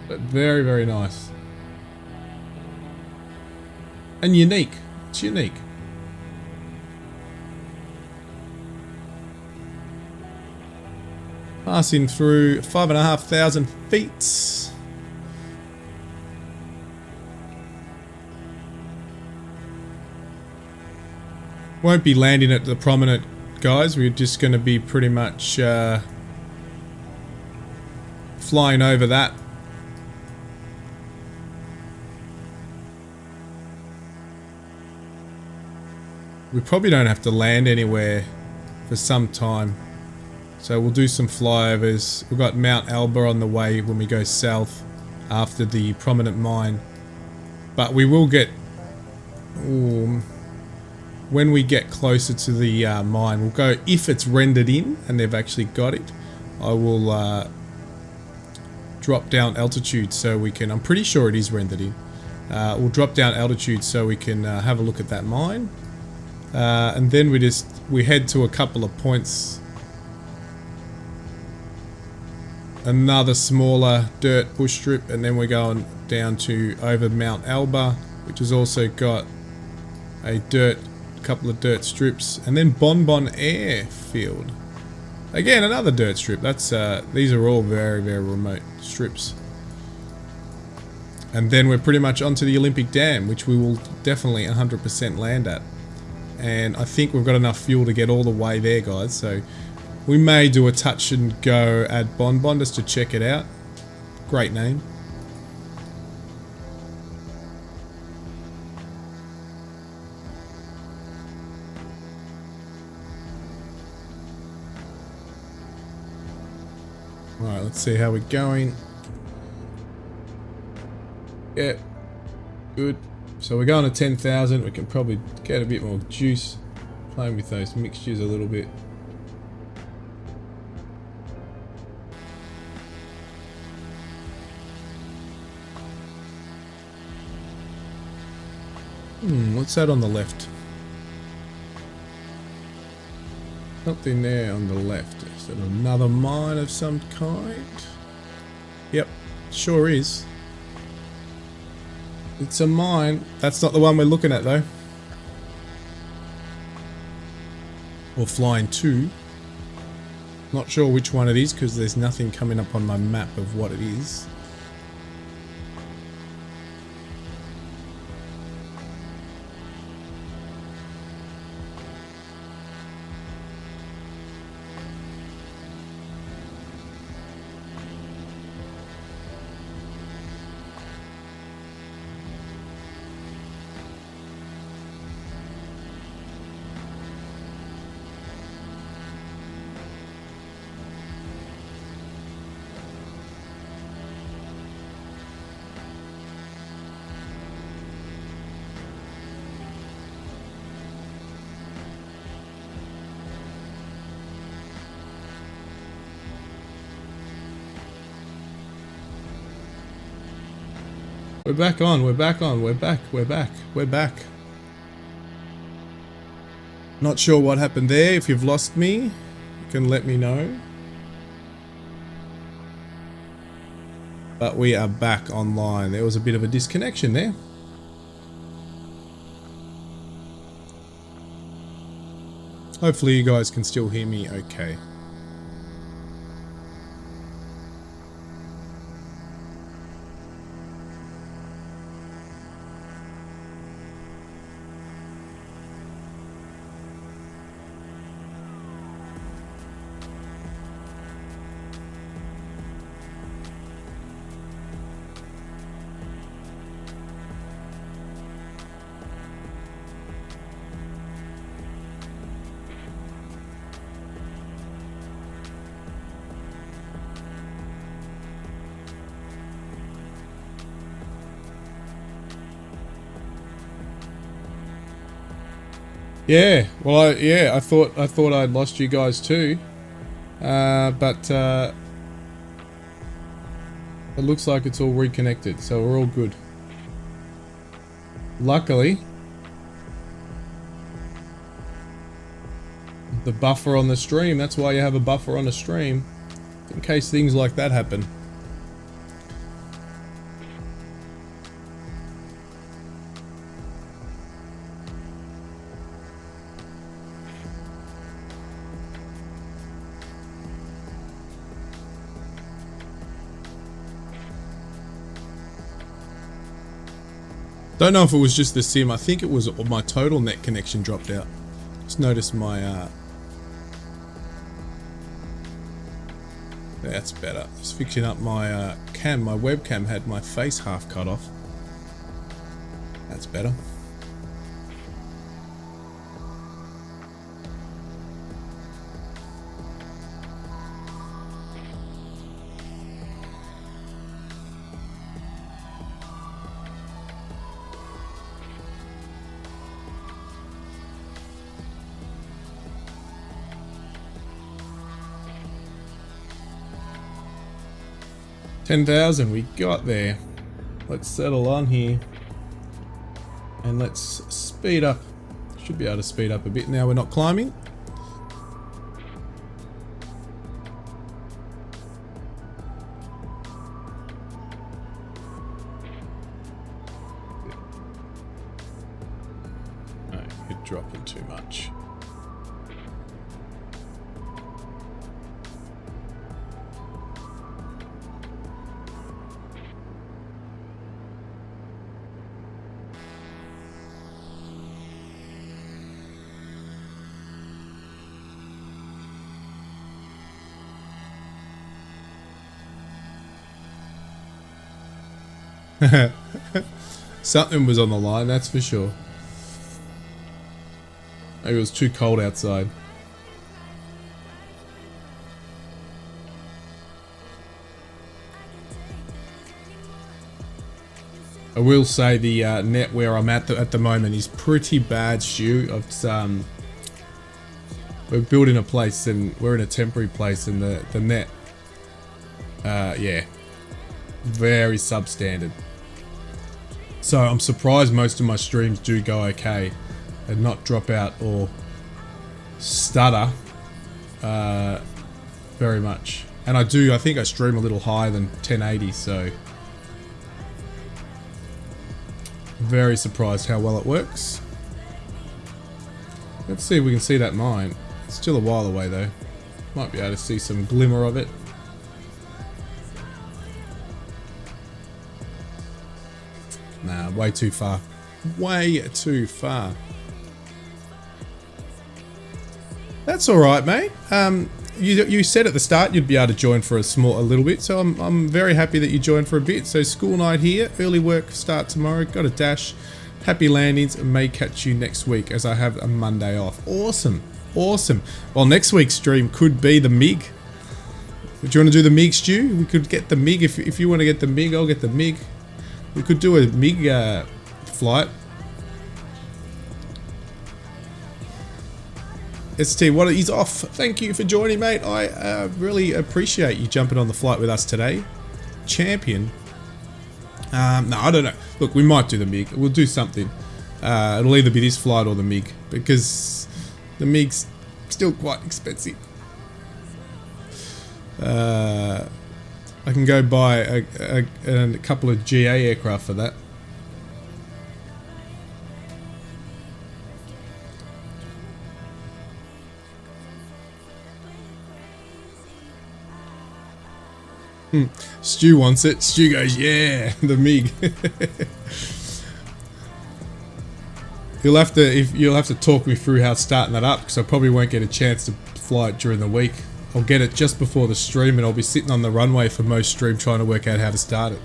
But very, very nice. And unique. It's unique. Passing through 5,500 feet. Won't be landing at the prominent, guys. We're just going to be pretty much flying over that. We probably don't have to land anywhere for some time. So we'll do some flyovers. We've got Mount Alba on the way when we go south after the prominent mine. But we will get... Ooh, when we get closer to the mine, we'll go... If it's rendered in and they've actually got it, I will drop down altitude so we can... I'm pretty sure it is rendered in. We'll drop down altitude so we can have a look at that mine. And then we head to a couple of points. Another smaller dirt bush strip, and then we're going down to over Mount Alba, which has also got a couple of dirt strips, and then Bonbon Airfield. Again, another dirt strip. That's these are all very, very remote strips. And then we're pretty much onto the Olympic Dam, which we will definitely 100% land at. And I think we've got enough fuel to get all the way there, guys. So we may do a touch and go at Bonbon just to check it out. Great name. Alright, let's see how we're going. Yeah, good. So we're going to 10,000. We can probably get a bit more juice. Playing with those mixtures a little bit. What's that on the left? Something there on the left. Is that another mine of some kind? Yep, sure is. It's a mine. That's not the one we're looking at though. Or flying to. Not sure which one it is because there's nothing coming up on my map of what it is. We're back on, we're back on, we're back, we're back, we're back. Not sure what happened there. If you've lost me, you can let me know. But we are back online. There was a bit of a disconnection there. Hopefully you guys can still hear me okay. Yeah, well, I thought I'd lost you guys too, but it looks like it's all reconnected, so we're all good. Luckily, the buffer on the stream. That's why you have a buffer on the stream, in case things like that happen. Don't know if it was just the sim. I think it was my total net connection dropped out. Just noticed my that's better. Just fixing up my cam. My webcam had my face half cut off. That's better. $10,000 we got there. Let's settle on here and let's speed up. Should be able to speed up a bit now we're not climbing. No, you're dropping too much. Something was on the line, that's for sure. Maybe it was too cold outside. I will say the net where I'm at the moment is pretty bad, Stu. We're building a place and we're in a temporary place, and the net, yeah, very substandard. So I'm surprised most of my streams do go okay and not drop out or stutter very much. And I think I stream a little higher than 1080, so very surprised how well it works. Let's see if we can see that mine. It's still a while away though. Might be able to see some glimmer of it. Nah, way too far. Way too far. That's all right, mate. You said at the start you'd be able to join for a little bit, so I'm very happy that you joined for a bit. So school night here, early work start tomorrow. Got a dash. Happy landings, and may catch you next week as I have a Monday off. Awesome, awesome. Well, next week's stream could be the MiG. Do you want to do the MiG, Stu? We could get the MiG if you want to get the MiG. I'll get the MiG. We could do a MiG flight. ST, what he's off. Thank you for joining, mate. I really appreciate you jumping on the flight with us today. Champion. No, I don't know. Look, we might do the MiG. We'll do something. It'll either be this flight or the MiG, because the MiG's still quite expensive. I can go buy a couple of GA aircraft for that. Stu wants it. Stu goes, yeah, the MiG. You'll have to talk me through how starting that up, because I probably won't get a chance to fly it during the week. I'll get it just before the stream, and I'll be sitting on the runway for most stream trying to work out how to start it.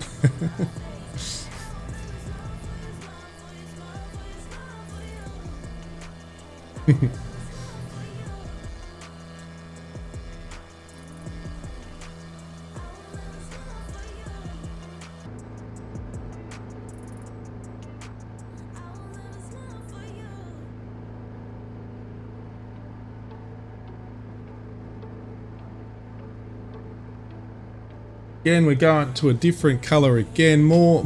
Again, we're going to a different color again. More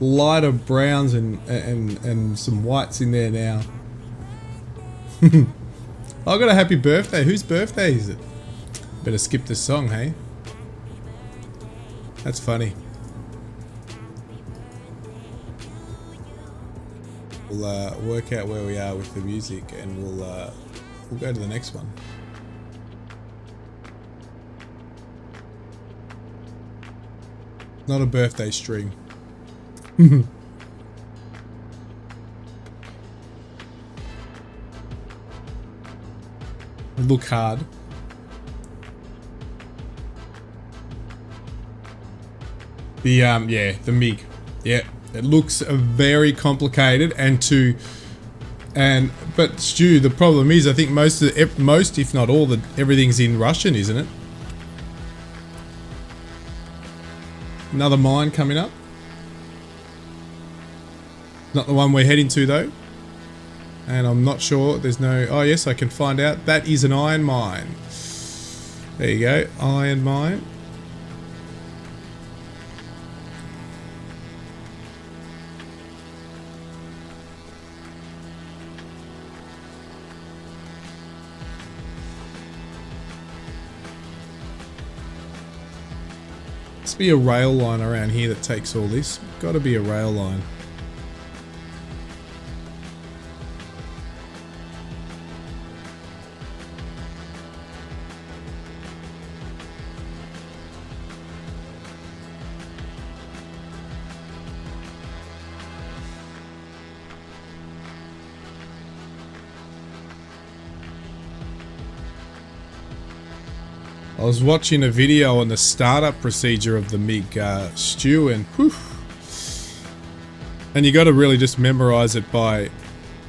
lighter browns and some whites in there now. I got a happy birthday. Whose birthday is it? Better skip this song, hey? That's funny. We'll work out where we are with the music, and we'll go to the next one. Not a birthday string. Look hard. The yeah, the MIG. Yeah, it looks very complicated, but Stu, the problem is I think most if not all everything's in Russian, isn't it? Another mine coming up. Not the one we're heading to though. And I'm not sure, there's no... Oh yes, I can find out. That is an iron mine. There you go, iron mine. Must be a rail line around here that takes all this. Got to be a rail line. I was watching a video on the startup procedure of the MIG Stu, and whew, and you got to really just memorize it by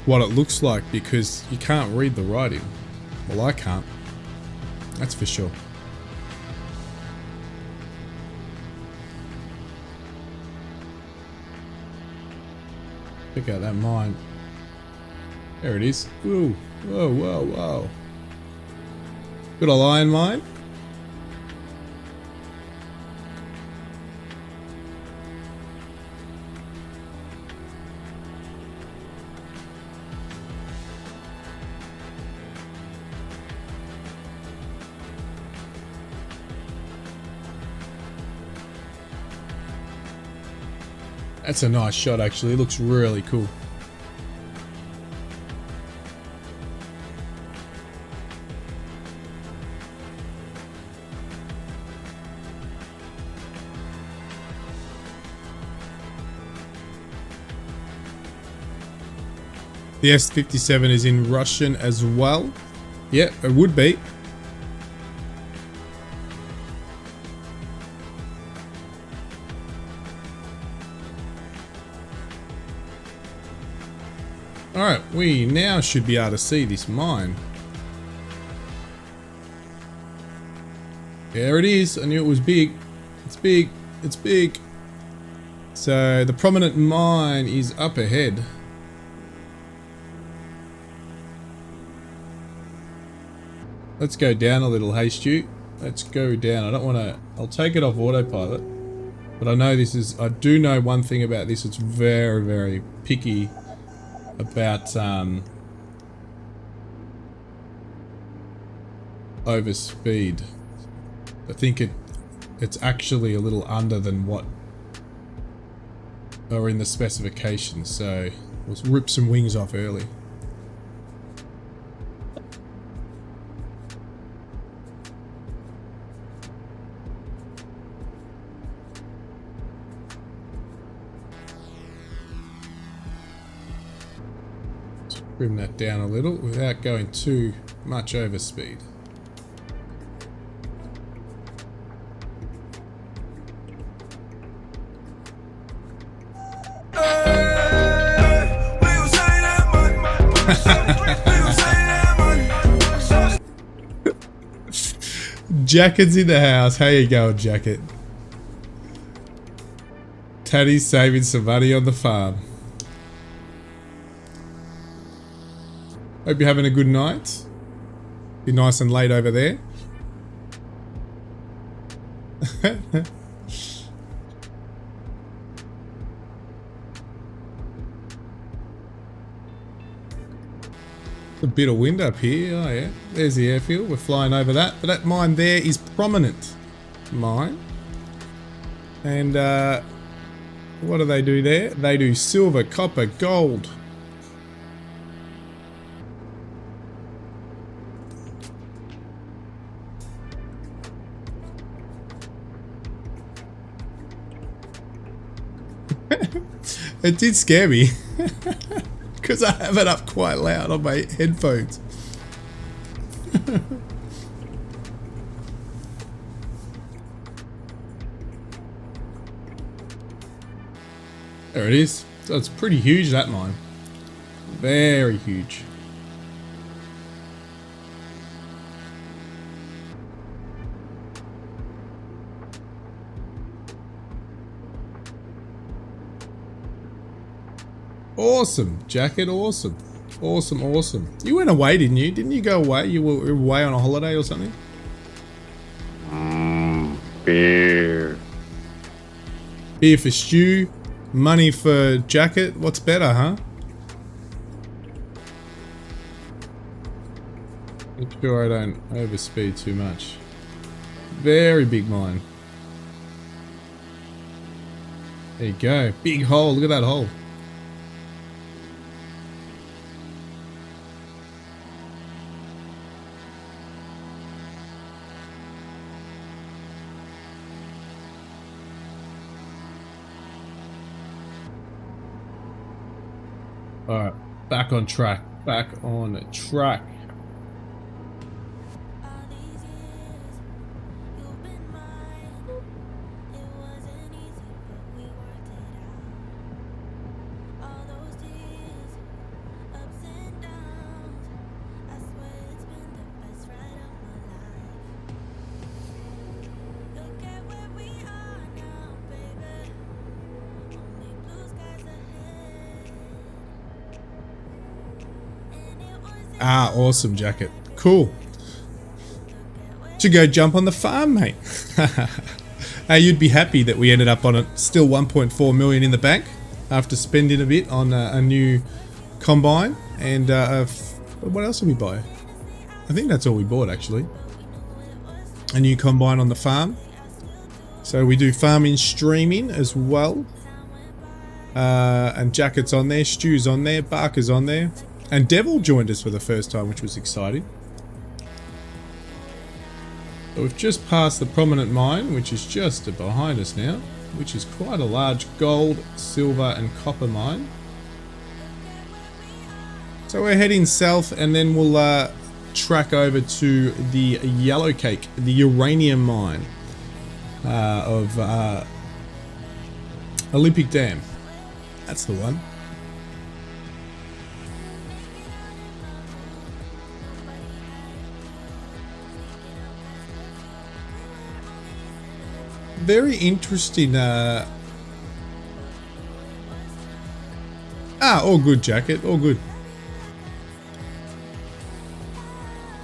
what it looks like, because you can't read the writing. Well, I can't. That's for sure. Check out that mine. There it is. Whoa, whoa, whoa, whoa. Good old iron mine. That's a nice shot actually, it looks really cool. The S57 is in Russian as well. Yeah, it would be. Alright, we now should be able to see this mine. There it is. I knew it was big. It's big. It's big. So the prominent mine is up ahead. Let's go down a little, hey Stu. Let's go down. I don't want to... I'll take it off autopilot. But I know this is... I do know one thing about this. It's very, very picky about overspeed. I think it's actually a little under than what are in the specifications, so we'll rip some wings off early. Trim that down a little without going too much overspeed. Jacket's in the house. How you going, Jacket? Tatty's saving some money on the farm. Hope you're having a good night. Be nice and late over there. A bit of wind up here. Oh yeah, there's the airfield. We're flying over that, but that mine there is prominent mine. And what do they do there? They do silver, copper, gold. It did scare me. Because I have it up quite loud on my headphones. There it is. So it's pretty huge, that mine. Very huge. Awesome, Jacket, awesome. Awesome, awesome. You went away, didn't you? Didn't you go away? You were away on a holiday or something? Beer. Beer for Stew, money for Jacket. What's better, huh? Make sure I don't overspeed too much. Very big mine. There you go. Big hole. Look at that hole. Alright, back on track. Back on track. All these years, you've been mine. It wasn't easy, but we worked it out. All those tears, ups and downs. I swear it's been the best ride of my life. Look at where we are now, baby. Only blue skies ahead. And it was Ah, awesome, Jacket. Cool. Should go jump on the farm, mate. Hey, you'd be happy that we ended up on it. Still 1.4 million in the bank after spending a bit on a new combine. And what else did we buy? I think that's all we bought, actually. A new combine on the farm. So we do farming streaming as well. And Jacket's on there, Stew's on there, Barker's on there. And Devil joined us for the first time, which was exciting. So we've just passed the prominent mine, which is just behind us now, which is quite a large gold, silver and copper mine. So we're heading south and then we'll track over to the yellow cake, the uranium mine of Olympic Dam. That's the one. Very interesting. All good, Jacket. All good.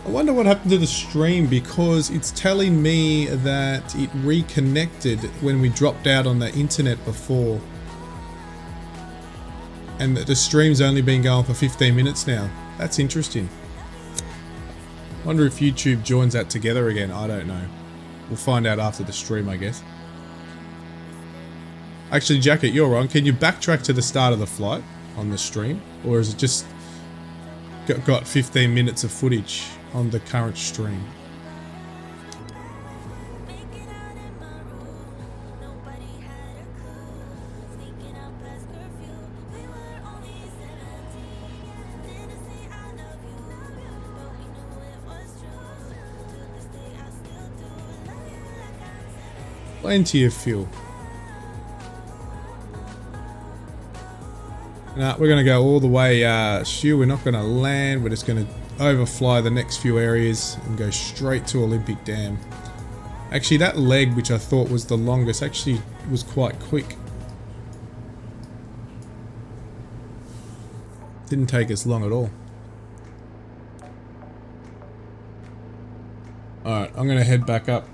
I wonder what happened to the stream because it's telling me that it reconnected when we dropped out on the internet before. And that the stream's only been going for 15 minutes now. That's interesting. Wonder if YouTube joins that together again. I don't know. We'll find out after the stream, I guess. Actually, Jacket, you're wrong. Can you backtrack to the start of the flight on the stream? Or is it just got 15 minutes of footage on the current stream? Plenty of fuel. Now we're going to go all the way. We're not going to land. We're just going to overfly the next few areas and go straight to Olympic Dam. Actually, that leg, which I thought was the longest, actually was quite quick. Didn't take us long at all. Alright, I'm going to head back up.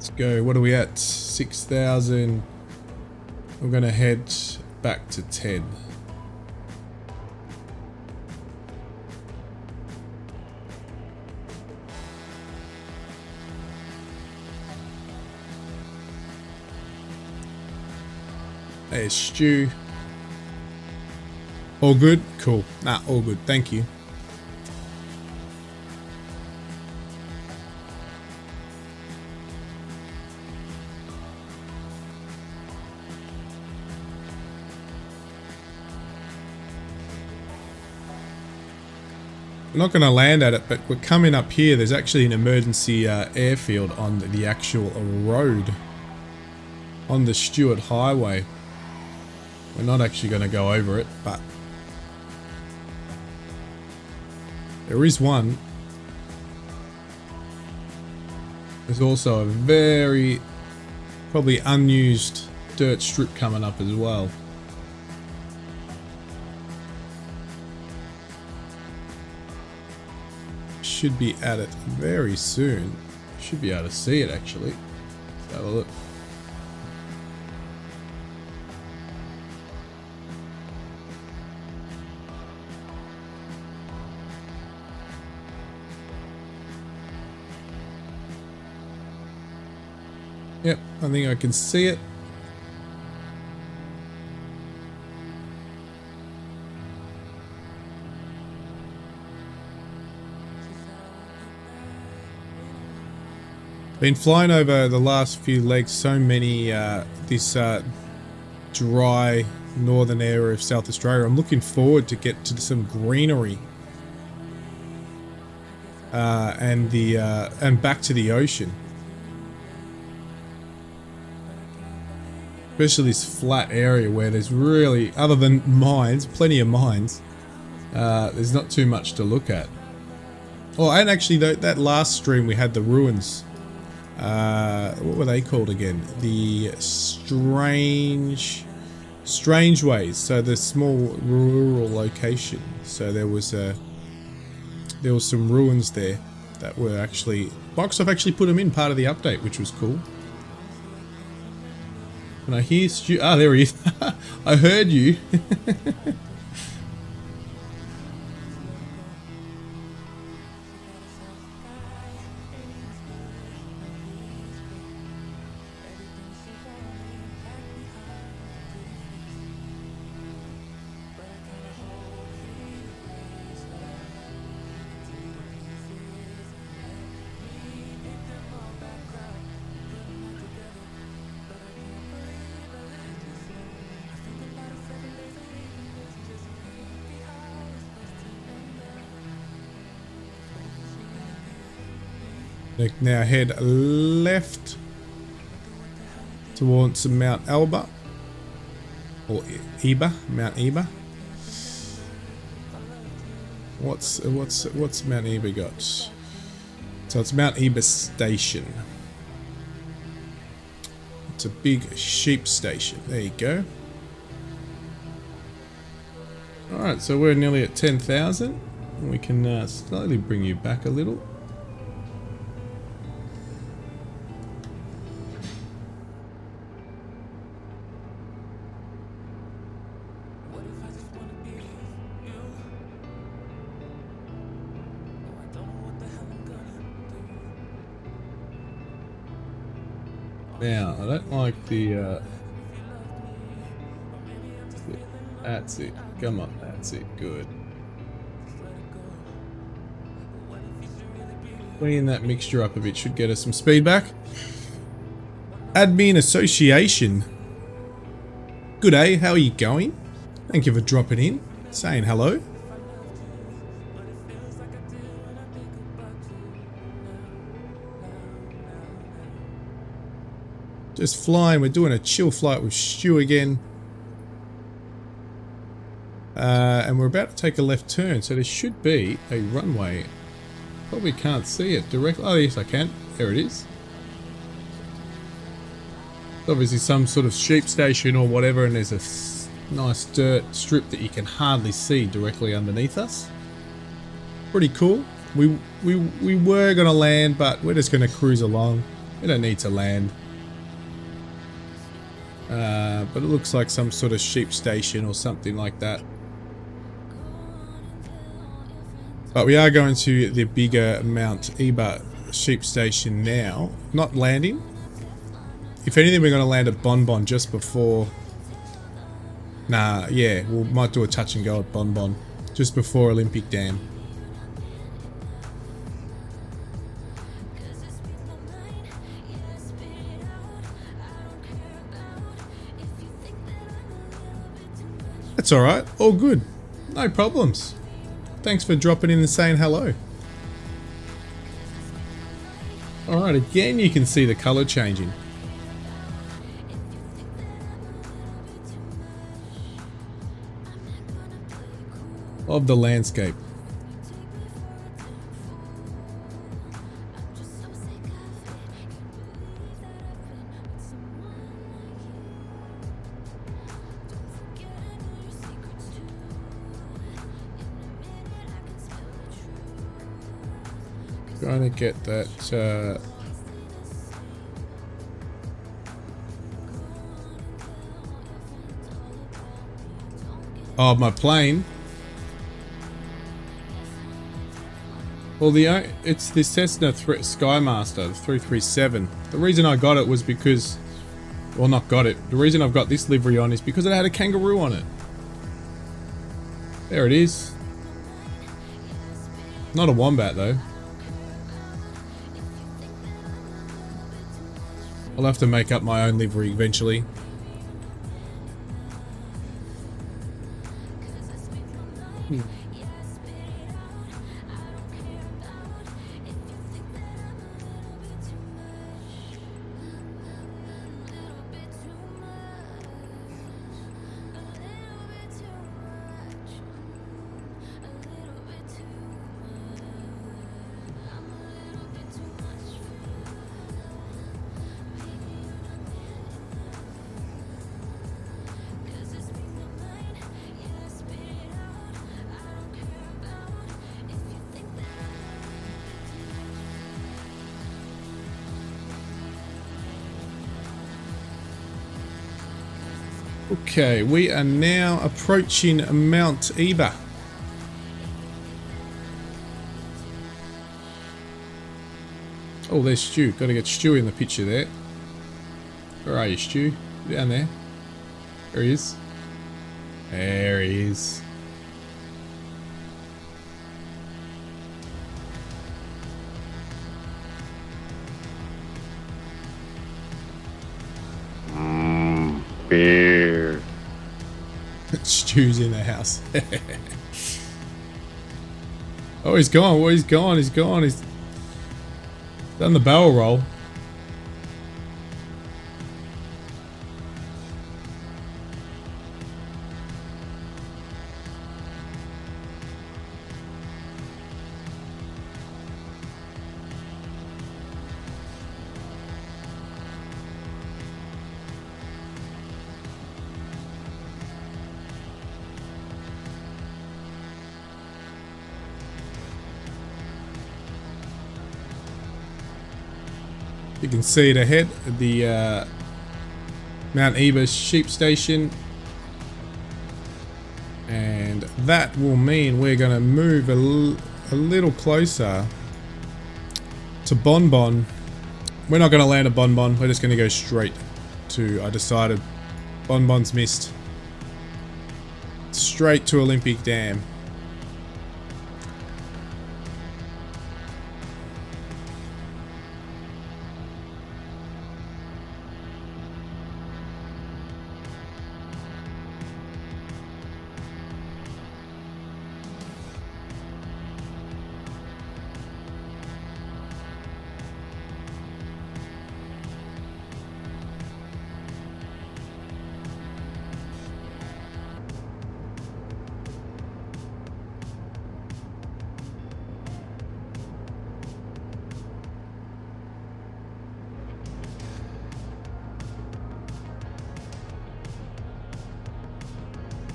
Let's go. What are we at? 6,000. We're going to head back to 10. There's Stu. All good? Cool. Nah, all good. Thank you. I'm not going to land at it, but we're coming up here. There's actually an emergency airfield on the actual road on the Stewart Highway. We're not actually going to go over it, but there is one. There's also a very probably unused dirt strip coming up as well. Should be at it very soon. Should be able to see it actually. Let's have a look. Yep, I think I can see it. Been flying over the last few legs so many this dry northern area of South Australia. I'm looking forward to get to some greenery and back to the ocean, especially this flat area where there's really, other than mines, plenty of mines. There's not too much to look at. Oh, and actually that last stream we had the ruins. What were they called again? The strange ways. So the small rural location. So there was some ruins there that were actually, Microsoft actually put them in part of the update, which was cool. Can I hear Stu? Ah, there he is. I heard you. Now head left towards Mount Alba or Eba, Mount Eba. What's Mount Eba got? So it's Mount Eba Station. It's a big sheep station. There you go. All right, so we're nearly at 10,000. We can slowly bring you back a little. Now, I don't like the, that's it, come on, that's it, good. Clean that mixture up a bit, should get us some speed back. Admin Association. Good day, how are you going? Thank you for dropping in, saying hello. Just flying, we're doing a chill flight with Stu again. And we're about to take a left turn, so there should be a runway. Probably can't see it directly. Oh yes I can, there it is. Obviously some sort of sheep station or whatever, and there's a nice dirt strip that you can hardly see directly underneath us. Pretty cool. We were going to land, but we're just going to cruise along. We don't need to land. But it looks like some sort of sheep station or something like that. But we are going to the bigger Mount Eba sheep station now. Not landing. If anything, we're going to land at Bonbon just before... Nah, yeah, we might do a touch and go at Bonbon just before Olympic Dam. That's alright, all good. No problems. Thanks for dropping in and saying hello. Alright, again you can see the colour changing. Of the landscape. Trying to get that oh, my plane. Well, it's the Cessna SKYMASTER, the 337. The reason I got it was because, well, not got it. The reason I've got this livery on is because it had a kangaroo on it. There it is. Not a wombat though. I'll have to make up my own livery eventually. Okay, we are now approaching Mount Eba. Oh, there's Stu. Got to get Stu in the picture there. Where are you, Stu? Down there. There he is. There he is. Beer. Stu's in the house. Oh, he's gone. Well, he's gone. He's gone. He's done the barrel roll. You can see it ahead, the Mount Eba sheep station, and that will mean we're going to move a little closer to Bonbon. We're not going to land at Bonbon, we're just going to go straight to, I decided, Bonbon's missed. Straight to Olympic Dam.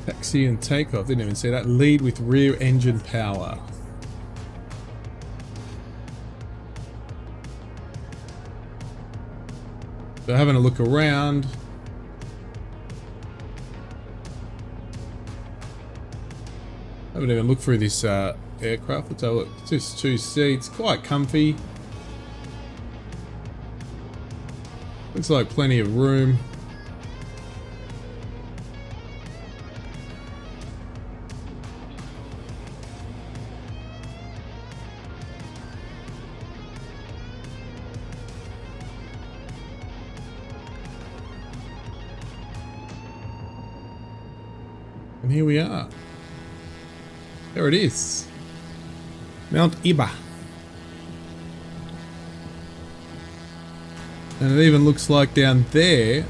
Taxi and takeoff. Didn't even see that. Lead with rear engine power. So having a look around. Haven't even looked through this aircraft. Let's have a look. It's just 2 seats, quite comfy. Looks like plenty of room. And here we are. There it is. Mount Iba. And it even looks like down there,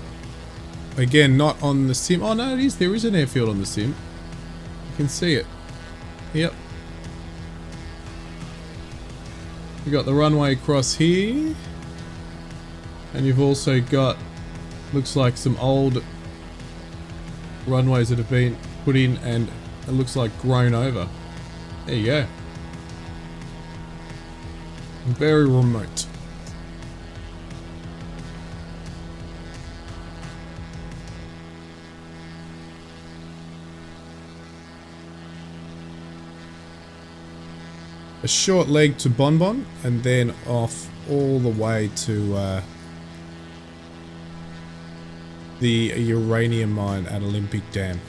again, not on the sim. Oh no, it is. There is an airfield on the sim. You can see it. Yep. You got the runway across here. And you've also got, looks like some old runways that have been put in and it looks like grown over. There you go. Very remote. A short leg to Bonbon and then off all the way to the uranium mine at Olympic Dam.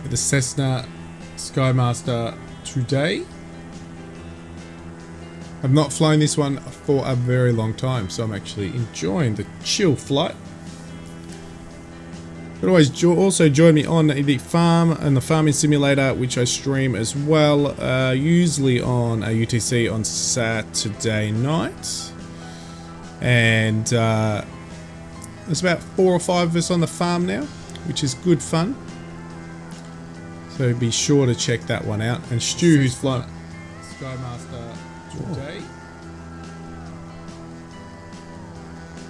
The Cessna SKYMASTER today. I've not flown this one for a very long time, so I'm actually enjoying the chill flight. But always also join me on the farm and the farming simulator, which I stream as well, usually on a UTC on Saturday night. And there's about 4 or 5 of us on the farm now, which is good fun. So be sure to check that one out. And Stu, who's flying SKYMASTER today.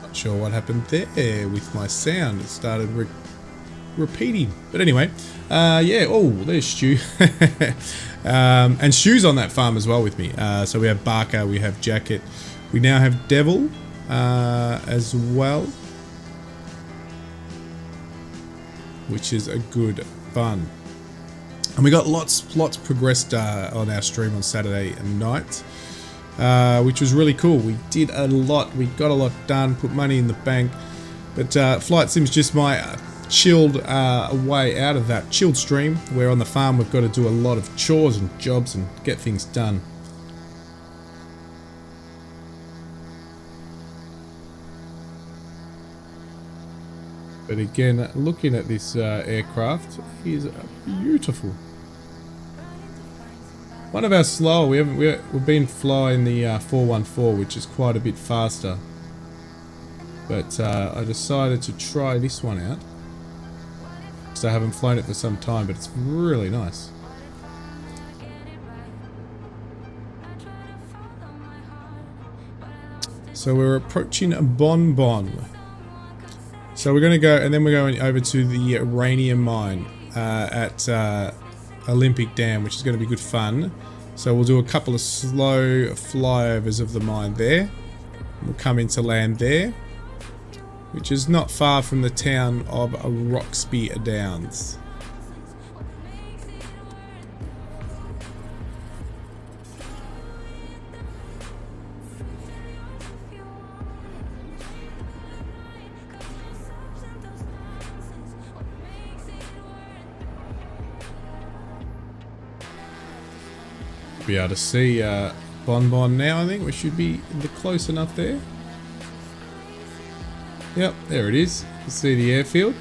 Not sure what happened there with my sound. It started repeating. But anyway, yeah. Oh, there's Stu. And Stu's on that farm as well with me. So we have Barker, we have Jacket. We now have Devil as well. Which is a good fun. And we got lots progressed on our stream on Saturday night, which was really cool. We did a lot. We got a lot done, put money in the bank. But Flight Sim's just my chilled way out of that chilled stream, where on the farm we've got to do a lot of chores and jobs and get things done. But again, looking at this aircraft, is beautiful. One of our slower. We've been flying the 414, which is quite a bit faster. But I decided to try this one out. So I haven't flown it for some time, but it's really nice. So we're approaching Bon Bon. So we're going to go, and then we're going over to the uranium mine at Olympic Dam, which is going to be good fun. So we'll do a couple of slow flyovers of the mine there. We'll come into land there, which is not far from the town of Roxby Downs. Be able to see Bon Bon now. I think we should be close enough there. Yep, there it is. You can see the airfield.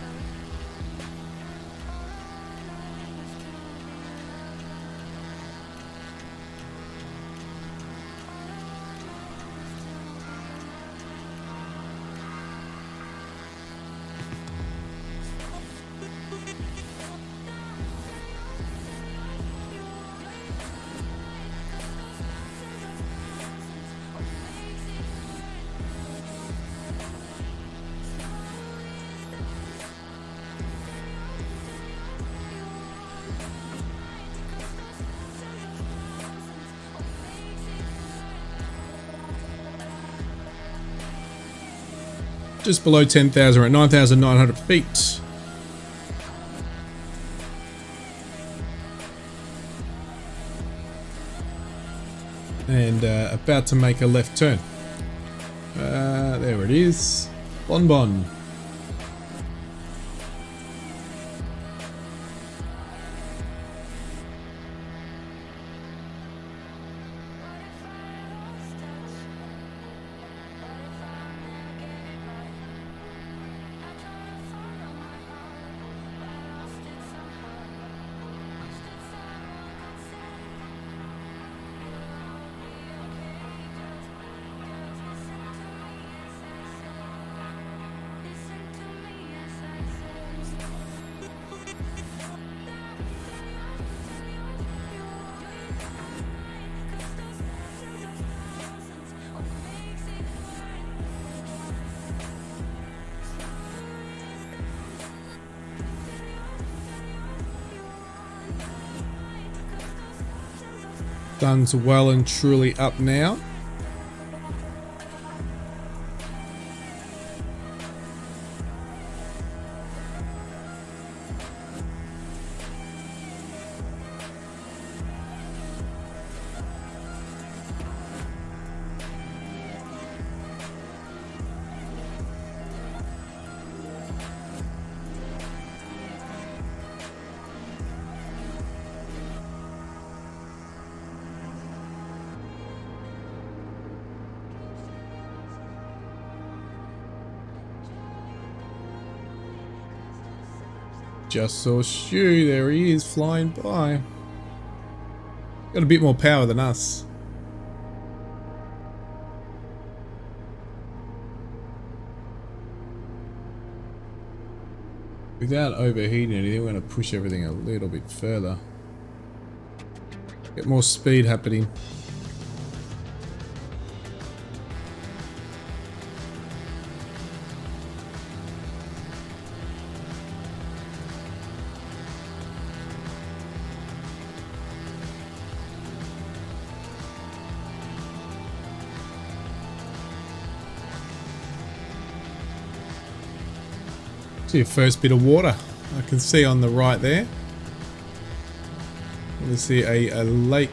Just below 10,000, we're at 9,900 feet. And about to make a left turn. There it is. Bon Bon. Sun's well and truly up now. Just saw Stu, there he is flying by. Got a bit more power than us. Without overheating anything, we're going to push everything a little bit further. Get more speed happening. See your first bit of water. I can see on the right there. We see a lake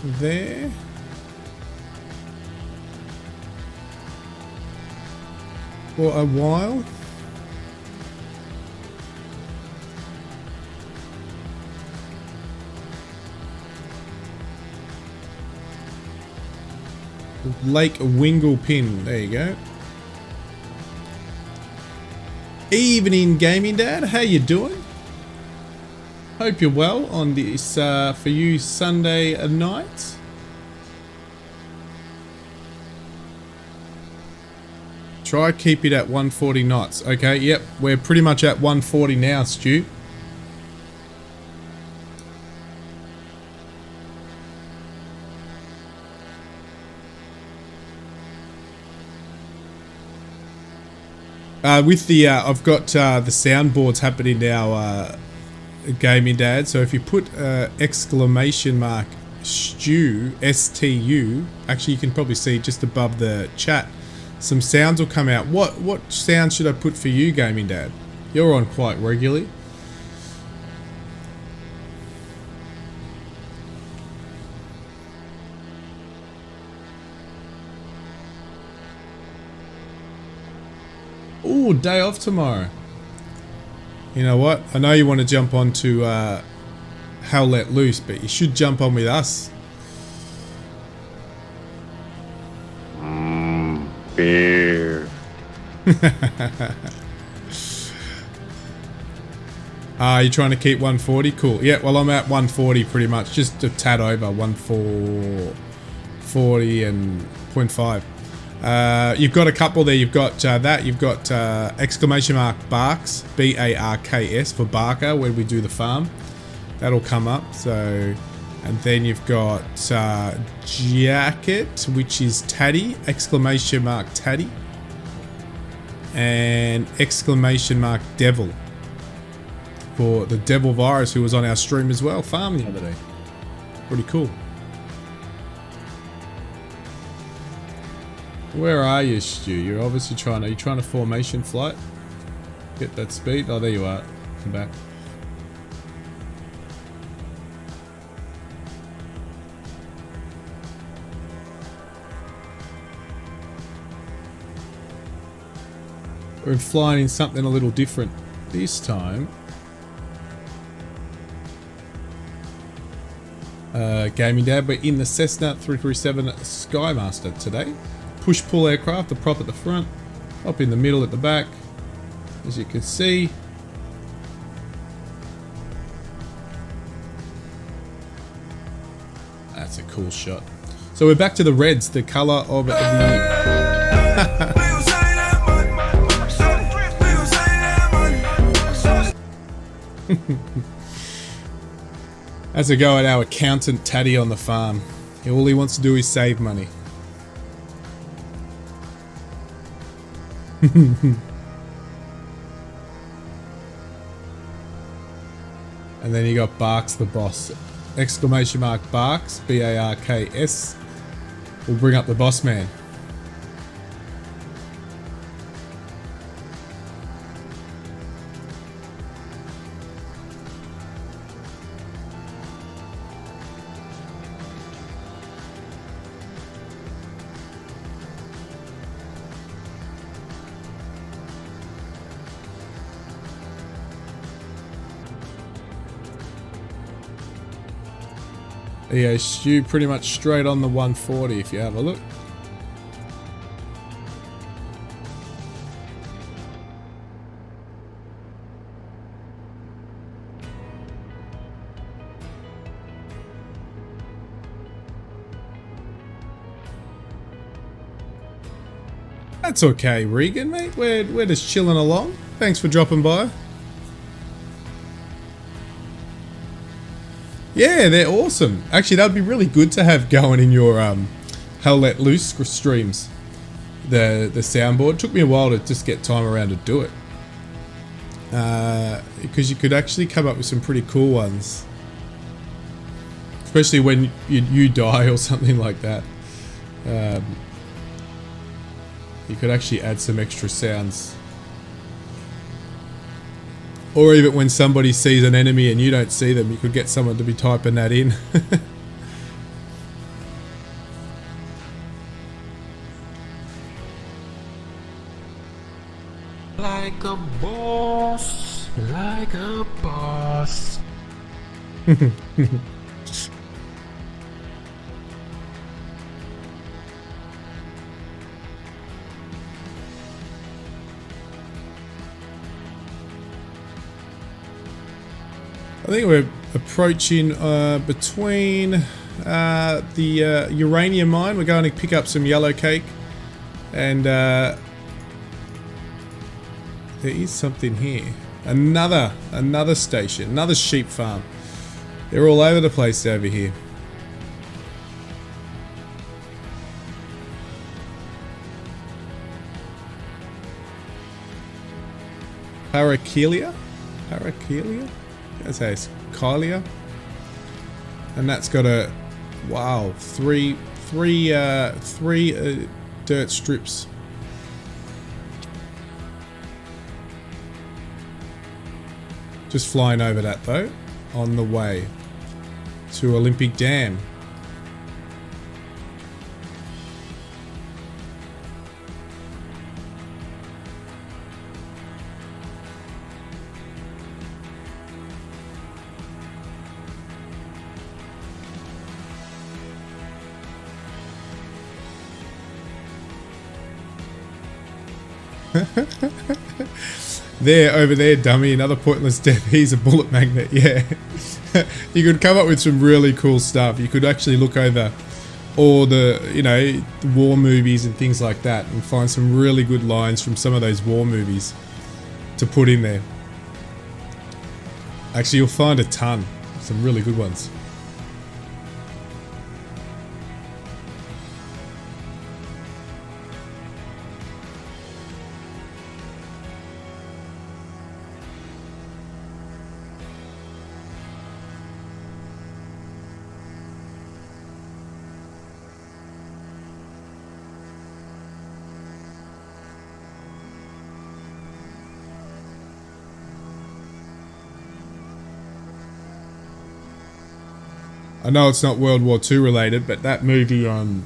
there. For a while. Lake Winglepin. There you go. Evening, Gaming Dad. How you doing? Hope you're well on this for you Sunday night. Try keep it at 140 knots. Okay, yep, we're pretty much at 140 now, Stu. With the I've got the soundboards happening now, Gaming Dad. So if you put exclamation mark Stu, STU, actually you can probably see just above the chat, some sounds will come out. What sound should I put for you, Gaming Dad? You're on quite regularly. Ooh, day off tomorrow. You know what? I know you want to jump on to Hell Let Loose, but you should jump on with us. Beer. You're trying to keep 140? Cool. Yeah, well, I'm at 140 pretty much. Just a tad over 140 and 0.5. You've got a couple there. You've got that. You've got exclamation mark Barks, BARKS for Barker, where we do the farm. That'll come up. So, and then you've got Jacket, which is Tatty, exclamation mark Tatty, and exclamation mark Devil for the Devil Virus, who was on our stream as well, farming the other day. Pretty cool. Where are you, Stu? You're obviously trying to formation flight. Get that speed. Oh, there you are. Come back. We're flying in something a little different this time. Gaming Dad, we're in the Cessna 337 SKYMASTER today. Push-pull aircraft, the prop at the front, up in the middle at the back, as you can see. That's a cool shot. So we're back to the reds, the colour of the... That's a go at our accountant Tatty on the farm. All he wants to do is save money. And then you got Barks the boss. Exclamation mark Barks, BARKS. We'll bring up the boss man. Yeah, Stu pretty much straight on the 140 if you have a look. That's okay, Regan, mate. We're just chilling along. Thanks for dropping by. Yeah, they're awesome. Actually, that would be really good to have going in your Hell Let Loose streams. The soundboard. It took me a while to just get time around to do it. Because you could actually come up with some pretty cool ones. Especially when you die or something like that. You could actually add some extra sounds. Or even when somebody sees an enemy and you don't see them, you could get someone to be typing that in. Like a boss, like a boss. I think we're approaching between the uranium mine. We're going to pick up some yellow cake, and there is something here. Another station, another sheep farm. They're all over the place over here. Parakelia? That's how it's Kylia. And that's got a wow, three dirt strips. Just flying over that though, on the way to Olympic Dam. There, over there, dummy, another pointless death. He's a bullet magnet, yeah. You could come up with some really cool stuff. You could actually look over all the, you know, the war movies and things like that and find some really good lines from some of those war movies to put in there. Actually, you'll find a ton. Some really good ones. I know it's not World War II related, but that movie on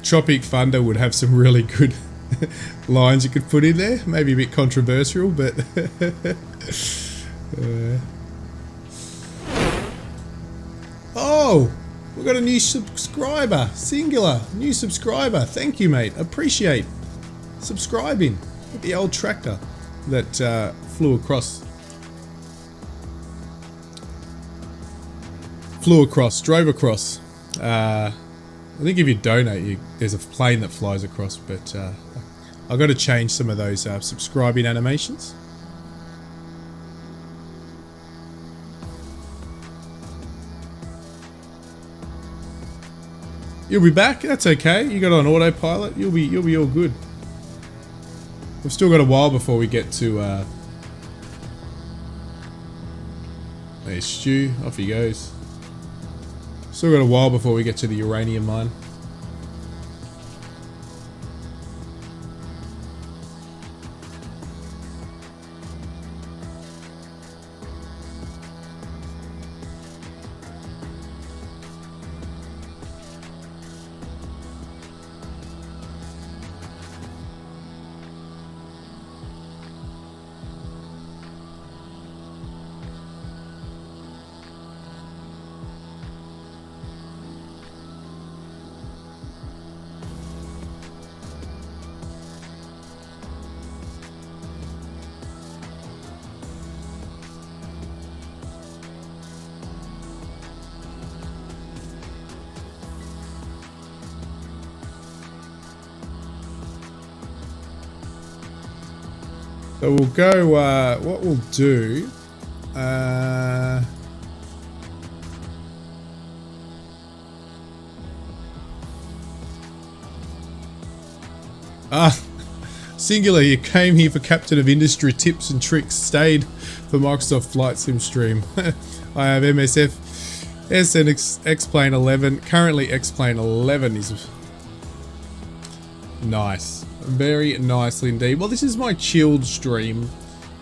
Tropic Thunder would have some really good lines you could put in there. Maybe a bit controversial, but oh, we've got a new subscriber, singular, new subscriber. Thank you, mate. Appreciate subscribing with the old tractor that flew across. Drove across. I think if you donate, there's a plane that flies across, but I've got to change some of those subscribing animations. You'll be back. That's okay. You got on autopilot. You'll be all good. We've still got a while before we get to. There's Stu. Off he goes. Still got a while before we get to the uranium mine. So we'll go, what we'll do, singular, you came here for Captain of Industry tips and tricks, stayed for Microsoft Flight Sim stream. I have MSFS and X-Plane 11, currently X-Plane 11 is nice. Very nicely indeed. Well, this is my chilled stream.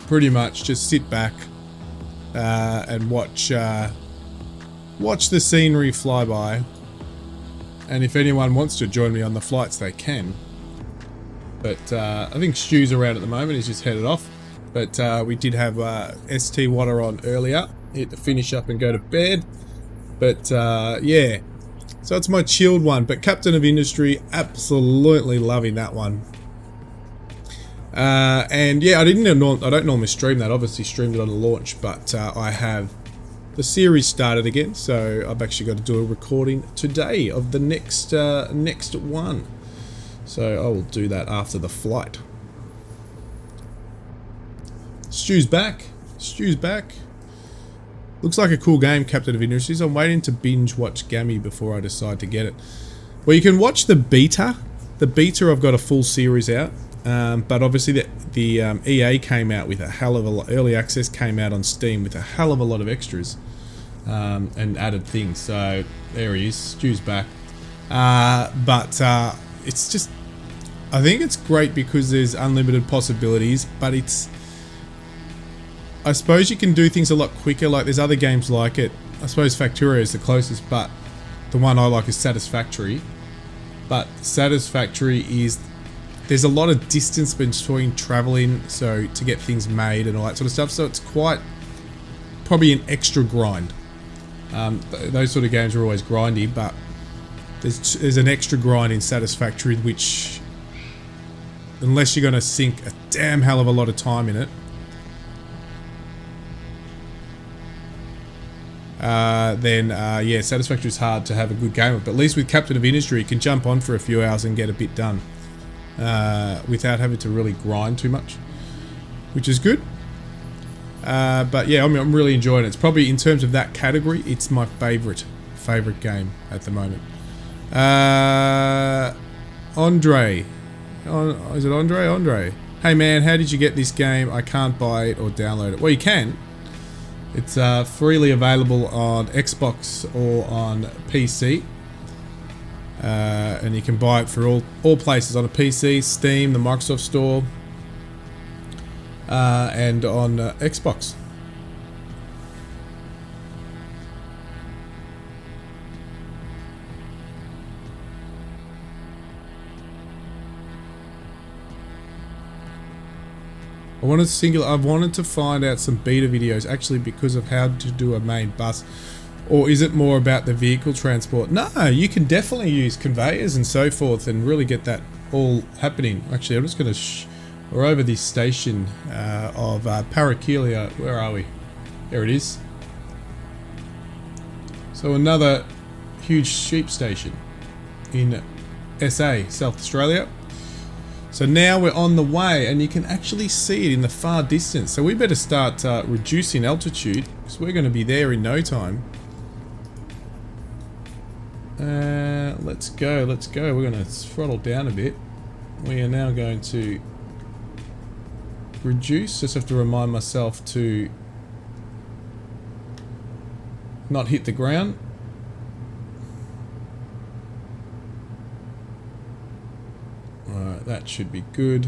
Pretty much just sit back and watch the scenery fly by. And if anyone wants to join me on the flights, they can. But I think Stu's around at the moment. He's just headed off. But we did have ST Water on earlier. He had to finish up and go to bed. But yeah. So it's my chilled one. But Captain of Industry, absolutely loving that one. And yeah, I don't normally stream that. Obviously streamed it on the launch, but I have the series started again, so I've actually got to do a recording today of the next one. So I will do that after the flight. Stu's back. Looks like a cool game, Captain of Industries. I'm waiting to binge watch Gammy before I decide to get it. Well, you can watch the beta. The beta, I've got a full series out. But obviously the EA came out with a hell of a lot. Early access came out on Steam with a hell of a lot of extras and added things. So there he is. Stu's back. But it's just, I think it's great because there's unlimited possibilities, but it's, I suppose you can do things a lot quicker. Like there's other games like it. I suppose Factorio is the closest, but the one I like is Satisfactory. But Satisfactory is, there's a lot of distance between traveling, so to get things made and all that sort of stuff. So it's quite probably an extra grind. Those sort of games are always grindy, but there's an extra grind in Satisfactory, which, unless you're going to sink a damn hell of a lot of time in it, then yeah, Satisfactory is hard to have a good game of. But at least with Captain of Industry, you can jump on for a few hours and get a bit done without having to really grind too much, which is good. But yeah, I'm really enjoying it. It's probably, in terms of that category, it's my favorite game at the moment. Andre. Is it Andre? Andre. Hey man, how did you get this game? I can't buy it or download it. Well, you can. It's freely available on Xbox or on PC. And you can buy it for all places, on a PC, Steam, the Microsoft Store, and on Xbox. I wanted to find out some beta videos actually because of how to do a main bus. Or is it more about the vehicle transport? No, you can definitely use conveyors and so forth and really get that all happening. Actually, I'm just going to... we're over this station of Parakelia. Where are we? There it is. So another huge sheep station in SA, South Australia. So now we're on the way, and you can actually see it in the far distance. So we better start reducing altitude, because we're going to be there in no time. Let's go. We're going to throttle down a bit. We are now going to reduce. Just have to remind myself to not hit the ground. Alright, that should be good.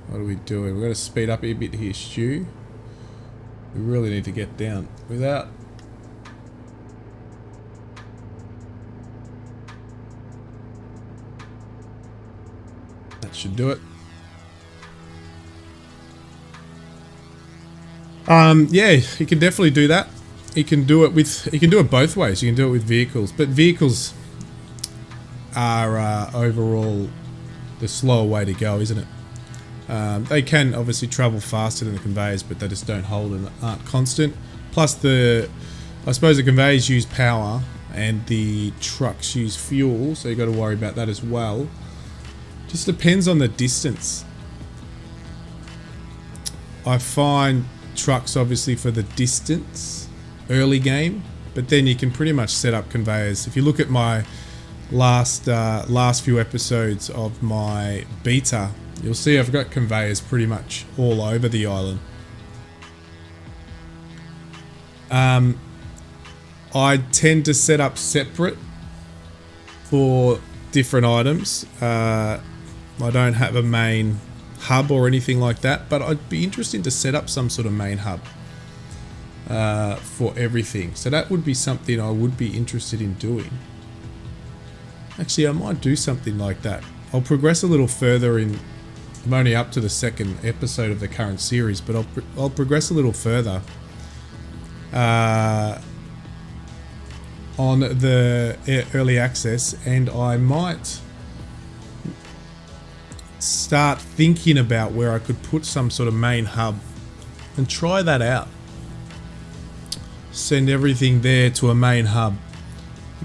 What are we doing? We're going to speed up a bit here, Stu. We really need to get down without... That should do it. Yeah, you can definitely do that. You can do it with... You can do it both ways. You can do it with vehicles. But vehicles are overall the slower way to go, isn't it? They can obviously travel faster than the conveyors, but they just don't hold and aren't constant. Plus I suppose the conveyors use power and the trucks use fuel, so you got to worry about that as well. Just depends on the distance. I find trucks obviously for the distance early game, but then you can pretty much set up conveyors. If you look at my last few episodes of my beta, you'll see I've got conveyors pretty much all over the island. I tend to set up separate for different items. I don't have a main hub or anything like that, but I'd be interested to set up some sort of main hub for everything. So that would be something I would be interested in doing. Actually, I might do something like that. I'll progress a little further in... I'm only up to the second episode of the current series, but I'll progress a little further on the early access, and I might start thinking about where I could put some sort of main hub and try that out. Send everything there to a main hub,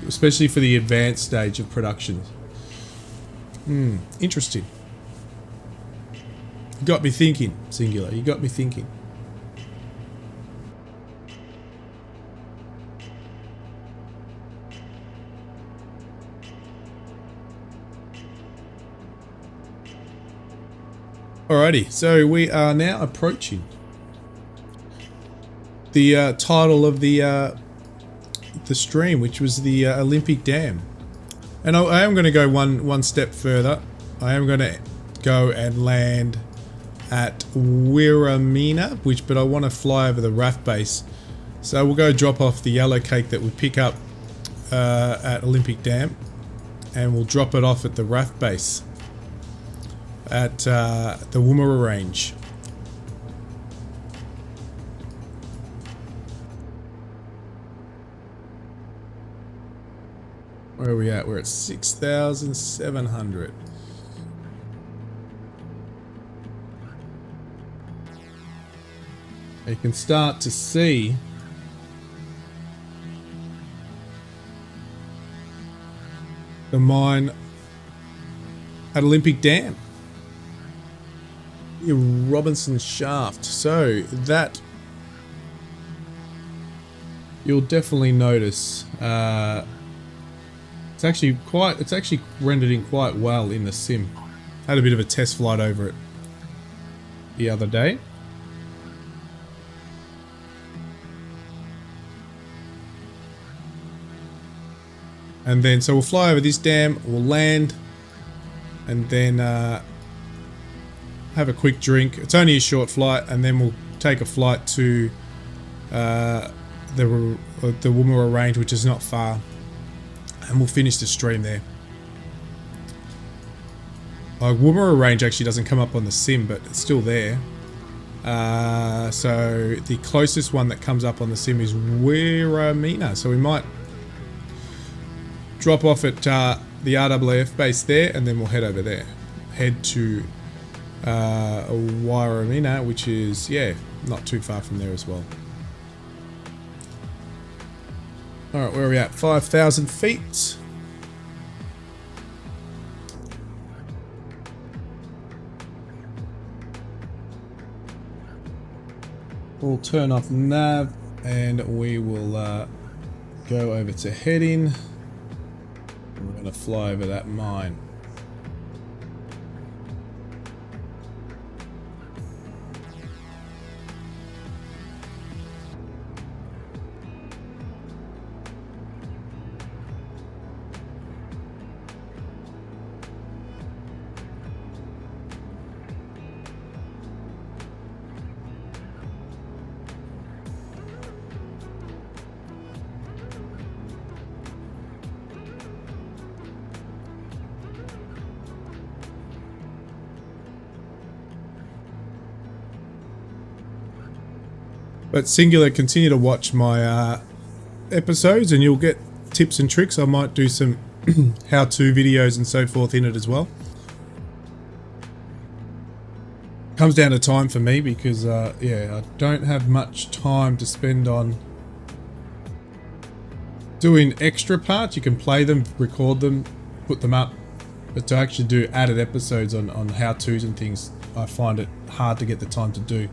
especially for the advanced stage of production. Interesting. You got me thinking, singular. You got me thinking. Alrighty, so we are now approaching the title of the stream, which was the Olympic Dam, and I am going to go one step further. I am going to go and land at Wiramina, but I want to fly over the RAF base, so we'll go drop off the yellow cake that we pick up at Olympic Dam, and we'll drop it off at the RAF base at the Woomera range. Where are we at? We're at 6,700. You can start to see the mine at Olympic Dam. Robinson Shaft. So that you'll definitely notice. It's actually rendered in quite well in the sim. Had a bit of a test flight over it the other day. And then so we'll fly over this dam, we'll land, and then have a quick drink. It's only a short flight, and then we'll take a flight to the Woomera range, which is not far, and we'll finish the stream there. Woomera range actually doesn't come up on the sim, but it's still there. So the closest one that comes up on the sim is Wiramina, so we might drop off at the RAAF base there, and then we'll head over there. Head to Wiramina, which is, yeah, not too far from there as well. Alright, where are we at? 5,000 feet. We'll turn off nav, and we will go over to heading. We're going to fly over that mine. But Singular, continue to watch my episodes, and you'll get tips and tricks. I might do some how-to videos and so forth in it as well. Comes down to time for me because, yeah, I don't have much time to spend on doing extra parts. You can play them, record them, put them up, but to actually do added episodes on how-tos and things, I find it hard to get the time to do.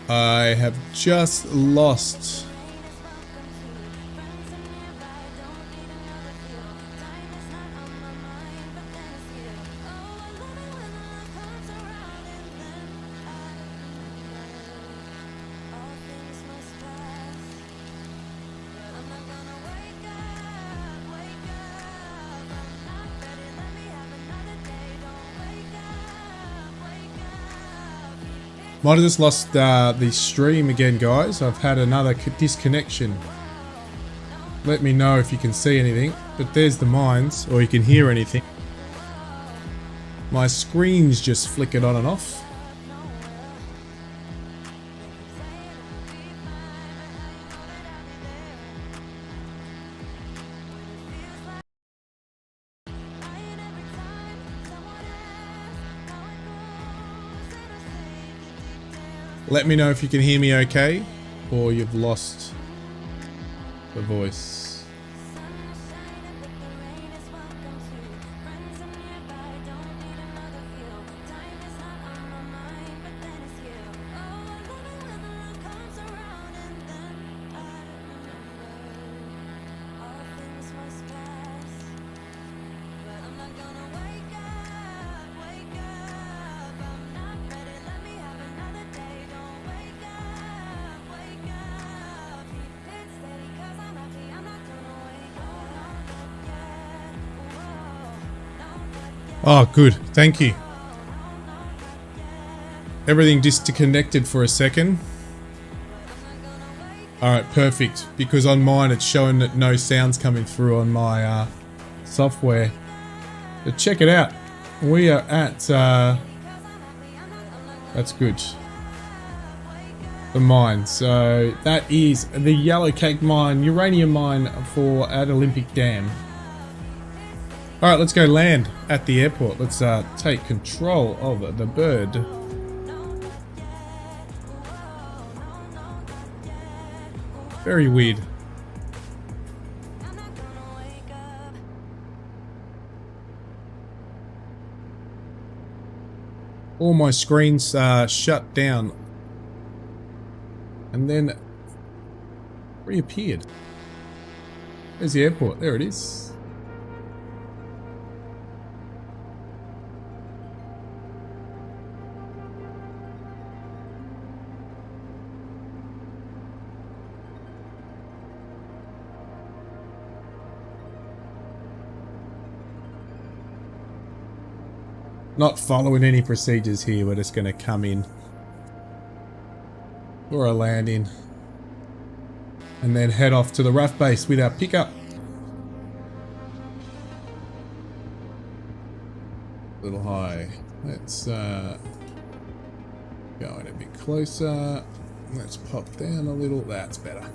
I have just lost Might have just lost the stream again, guys. I've had another disconnection. Let me know if you can see anything. But there's the mines, or you can hear anything. My screen's just flickered on and off. Let me know if you can hear me okay, or you've lost the voice. Oh, good. Thank you. Everything disconnected for a second. Alright, perfect. Because on mine it's showing that no sound's coming through on my software. But check it out. We are at... that's good. The mine. So that is the Yellow Cake mine, uranium mine for at Olympic Dam. Alright, let's go land at the airport. Let's take control of the bird. Very weird. All my screens shut down. And then reappeared. There's the airport. There it is. Not following any procedures here, we're just going to come in for a landing and then head off to the RAF base with our pickup. A little high. Let's go in a bit closer. Let's pop down a little. That's better.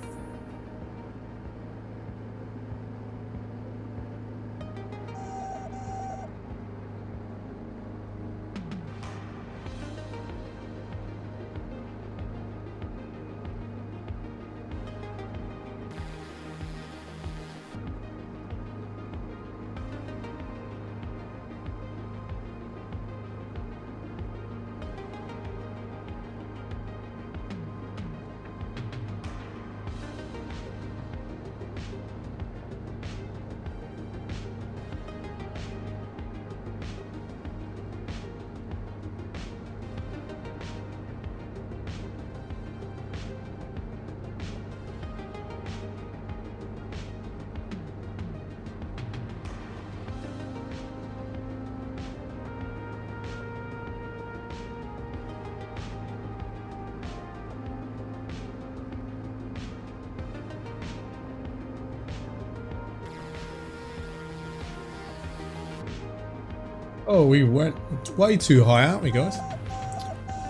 Oh, we went way too high, aren't we, guys?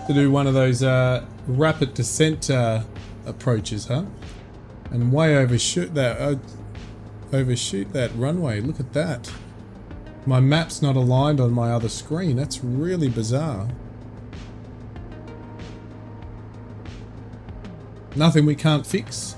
To do one of those rapid descent approaches, huh? And way overshoot that runway. Look at that. My map's not aligned on my other screen. That's really bizarre. Nothing we can't fix.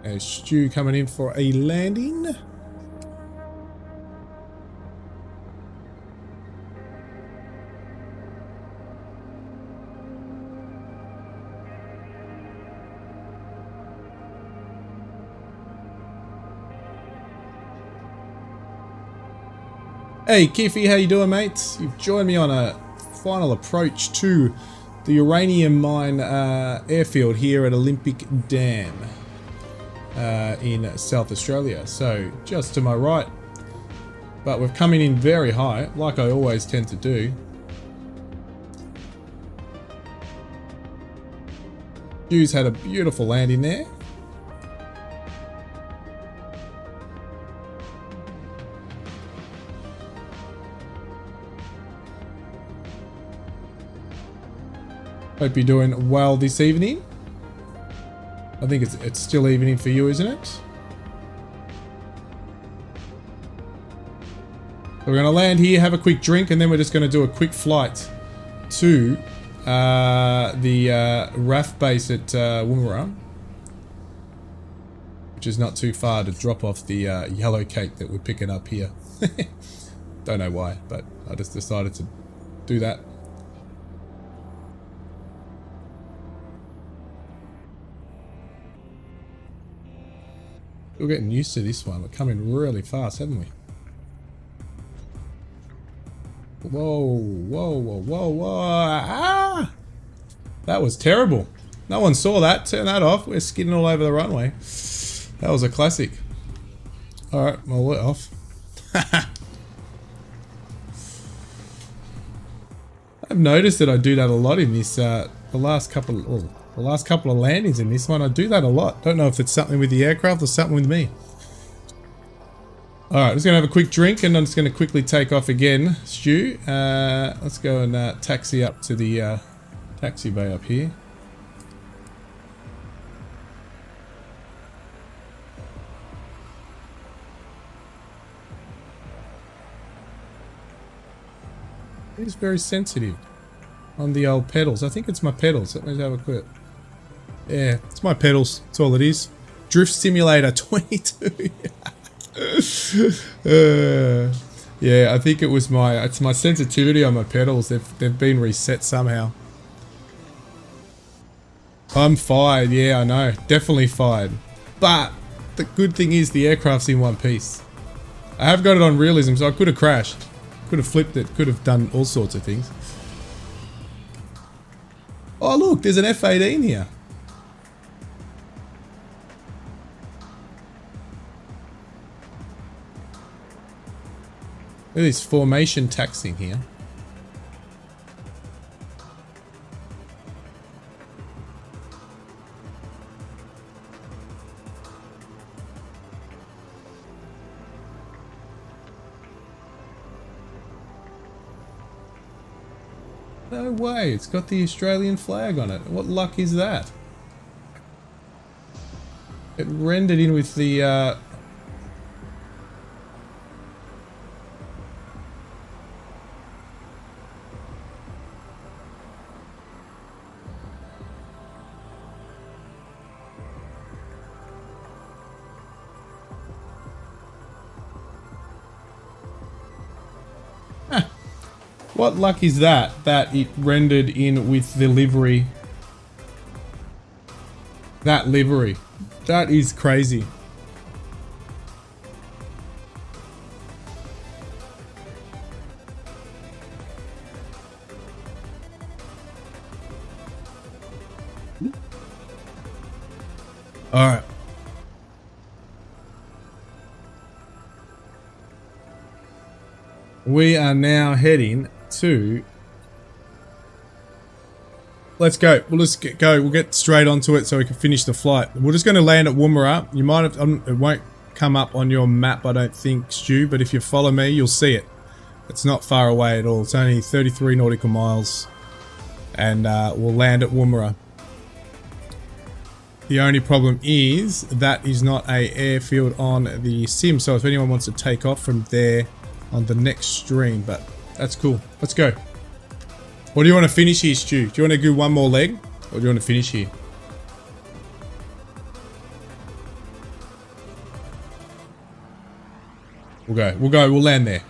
There's Stu coming in for a landing. Hey Kiffy, how you doing, mate? You've joined me on a final approach to the uranium mine airfield here at Olympic Dam in South Australia. So just to my right, but we're coming in very high, like I always tend to do. Stu's had a beautiful landing there. Hope you're doing well this evening. I think it's still evening for you, isn't it? So we're going to land here, have a quick drink, and then we're just going to do a quick flight to the RAF base at Woomera, which is not too far to drop off the yellow cake that we're picking up here. Don't know why, but I just decided to do that. We're getting used to this one. We're coming really fast, haven't we? Whoa, whoa, whoa, whoa, whoa. Ah! That was terrible. No one saw that. Turn that off. We're skidding all over the runway. That was a classic. Alright, well, we're off. I've noticed that I do that a lot in this, the last couple of landings in this one. I do that a lot. Don't know if it's something with the aircraft or something with me. Alright, just going to have a quick drink and I'm just going to quickly take off again, Stu. Let's go and taxi up to the taxi bay up here. It's very sensitive on the old pedals. I think it's my pedals. Let me have a quick. Yeah, it's my pedals. That's all it is. Drift Simulator 22. Yeah, I think it's my sensitivity on my pedals. They've been reset somehow. I'm fired. Yeah, I know. Definitely fired. But the good thing is the aircraft's in one piece. I have got it on realism, so I could have crashed. Could have flipped it. Could have done all sorts of things. Oh, look, there's an F-18 here. Look at this formation taxing here. No way, it's got the Australian flag on it. What luck is that? It rendered in with the What luck is that? That it rendered in with the livery. That livery. That is crazy. All right. We are now heading to... Let's go. We'll just go. We'll get straight onto it so we can finish the flight. We're just going to land at Woomera. You might have... it won't come up on your map, I don't think, Stu, but if you follow me, you'll see it. It's not far away at all. It's only 33 nautical miles. And we'll land at Woomera. The only problem is that is not an airfield on the sim, so if anyone wants to take off from there on the next stream, but that's cool. Let's go. What do you want to finish here, Stu? Do you want to do one more leg, or do you want to finish here? We'll go. We'll land there.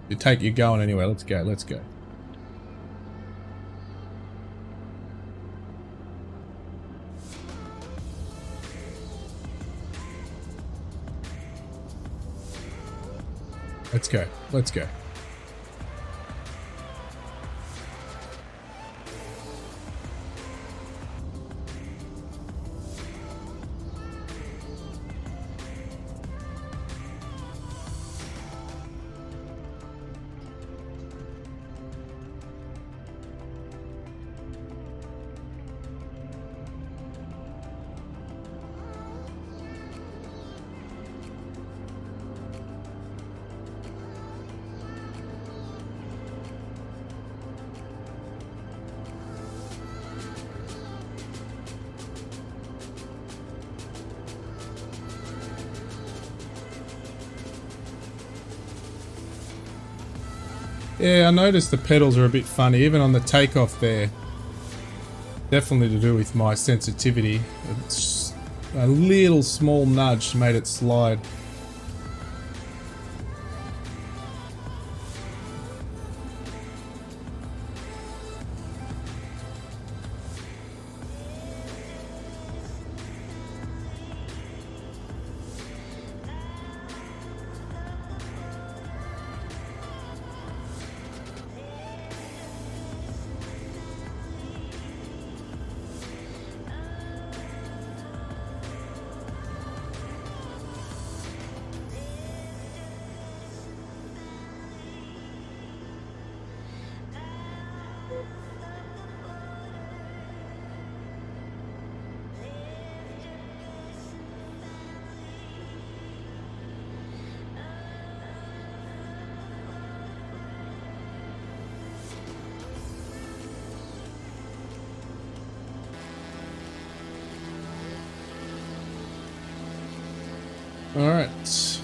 You're going anyway. Let's go. Let's go. Let's go. Let's go. Yeah, I noticed the pedals are a bit funny, even on the takeoff there. Definitely to do with my sensitivity. It's a little small nudge made it slide. Alright.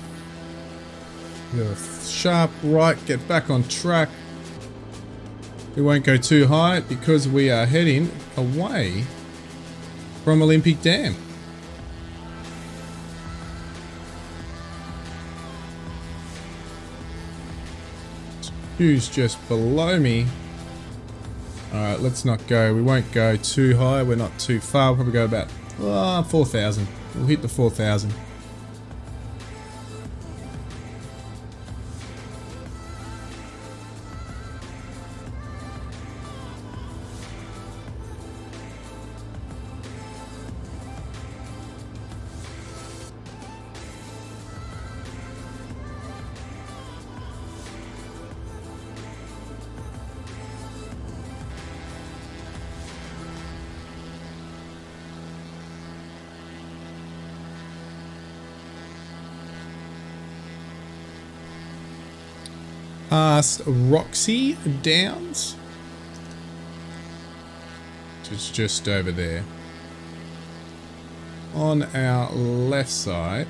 Go sharp right, get back on track. We won't go too high because we are heading away from Olympic Dam. Hugh's just below me. Alright, let's not go. We won't go too high. We're not too far. We'll probably go about 4,000. We'll hit the 4,000. Past Roxy Downs. It's just over there. On our left side.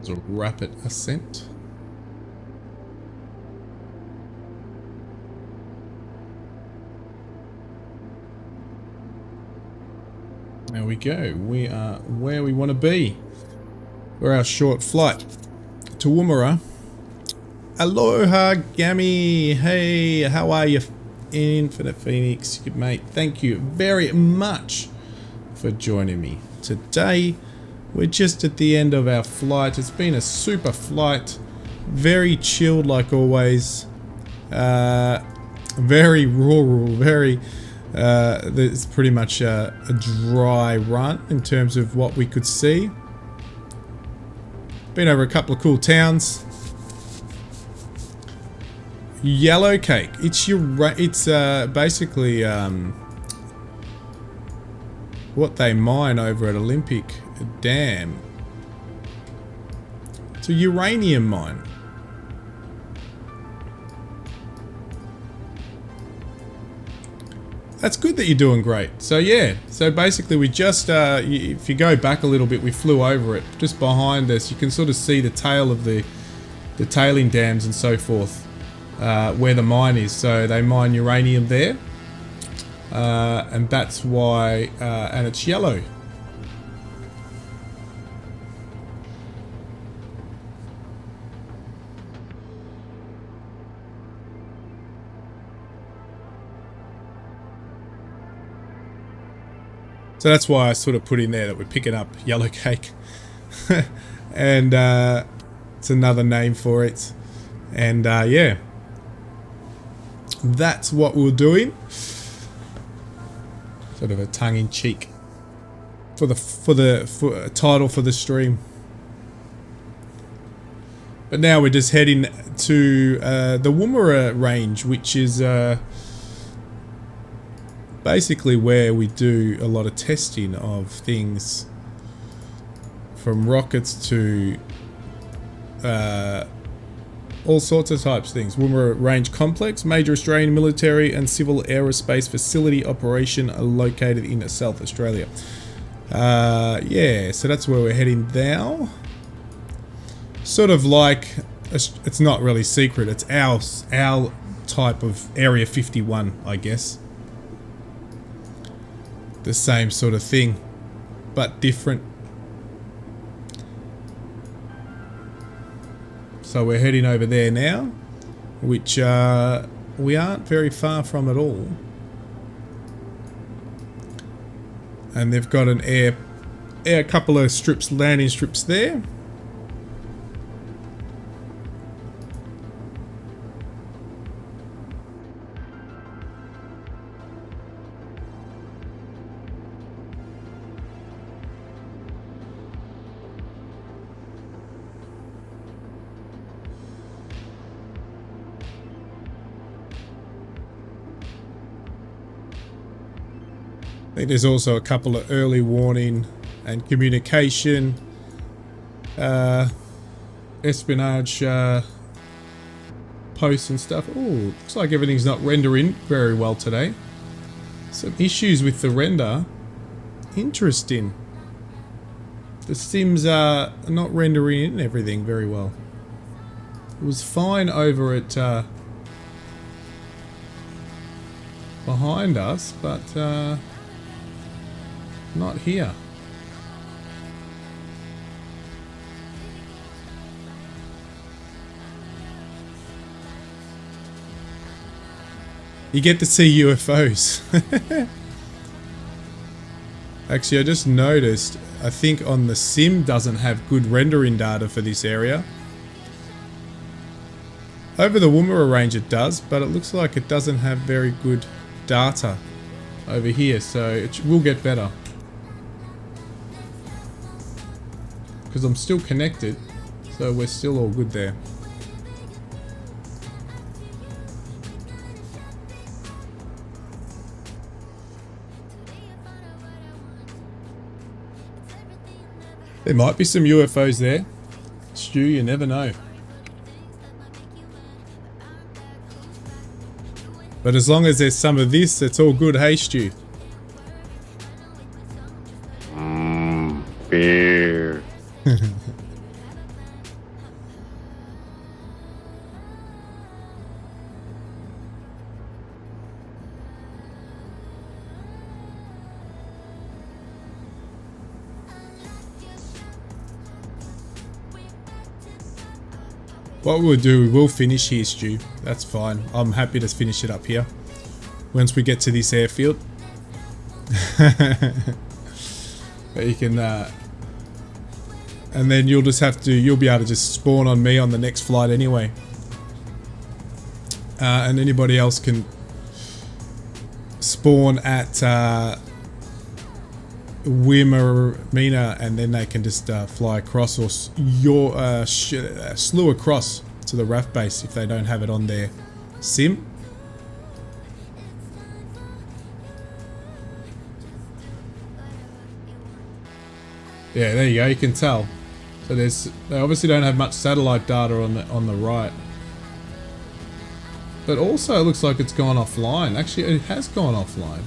A rapid ascent. There we go. We are where we want to be for our short flight to Woomera. Aloha, Gammy. Hey, how are you, Infinite Phoenix? Good mate. Thank you very much for joining me today. We're just at the end of our flight. It's been a super flight. Very chilled like always. Very rural. Very... it's pretty much a dry run in terms of what we could see. Been over a couple of cool towns. Yellow cake. It's basically what they mine over at Olympic Dam. It's a uranium mine. That's good that you're doing great. So yeah, so basically we just, if you go back a little bit, we flew over it. Just behind us, you can sort of see the tail of the tailing dams and so forth, where the mine is. So they mine uranium there. and that's why, and it's yellow. So that's why I sort of put in there that we're picking up yellow cake. And it's another name for it. And yeah, that's what we're doing. Sort of a tongue-in-cheek for a title for the stream. But now we're just heading to the Woomera range, which is basically where we do a lot of testing of things, from rockets to all sorts of types of things. Woomera Range Complex, major Australian military and civil aerospace facility operation located in South Australia. Yeah, so that's where we're heading now. Sort of like, it's not really secret, it's our type of Area 51, I guess. The same sort of thing, but different. So we're heading over there now, which we aren't very far from at all. And they've got an a couple of strips, landing strips there. I think there's also a couple of early warning and communication espionage posts and stuff. Oh, looks like everything's not rendering very well today. Some issues with the render. Interesting. The sims are not rendering in everything very well. It was fine over at behind us, but not here. You get to see UFOs. Actually, I just noticed, I think on the sim doesn't have good rendering data for this area. Over the Woomera range it does, but it looks like it doesn't have very good data over here, so it will get better. Because I'm still connected, so we're still all good there. There might be some UFOs there. Stu, you never know. But as long as there's some of this, it's all good, hey Stu? Beer. What we'll do, we will finish here, Stu. That's fine. I'm happy to finish it up here once we get to this airfield. But you can, and then you'll just have to, you'll be able to just spawn on me on the next flight anyway. And anybody else can spawn at Woomera, and then they can just fly across, or slew across to the RAF base if they don't have it on their sim. Yeah, there you go. You can tell. So they obviously don't have much satellite data on the right. But also it looks like it's gone offline. Actually, it has gone offline.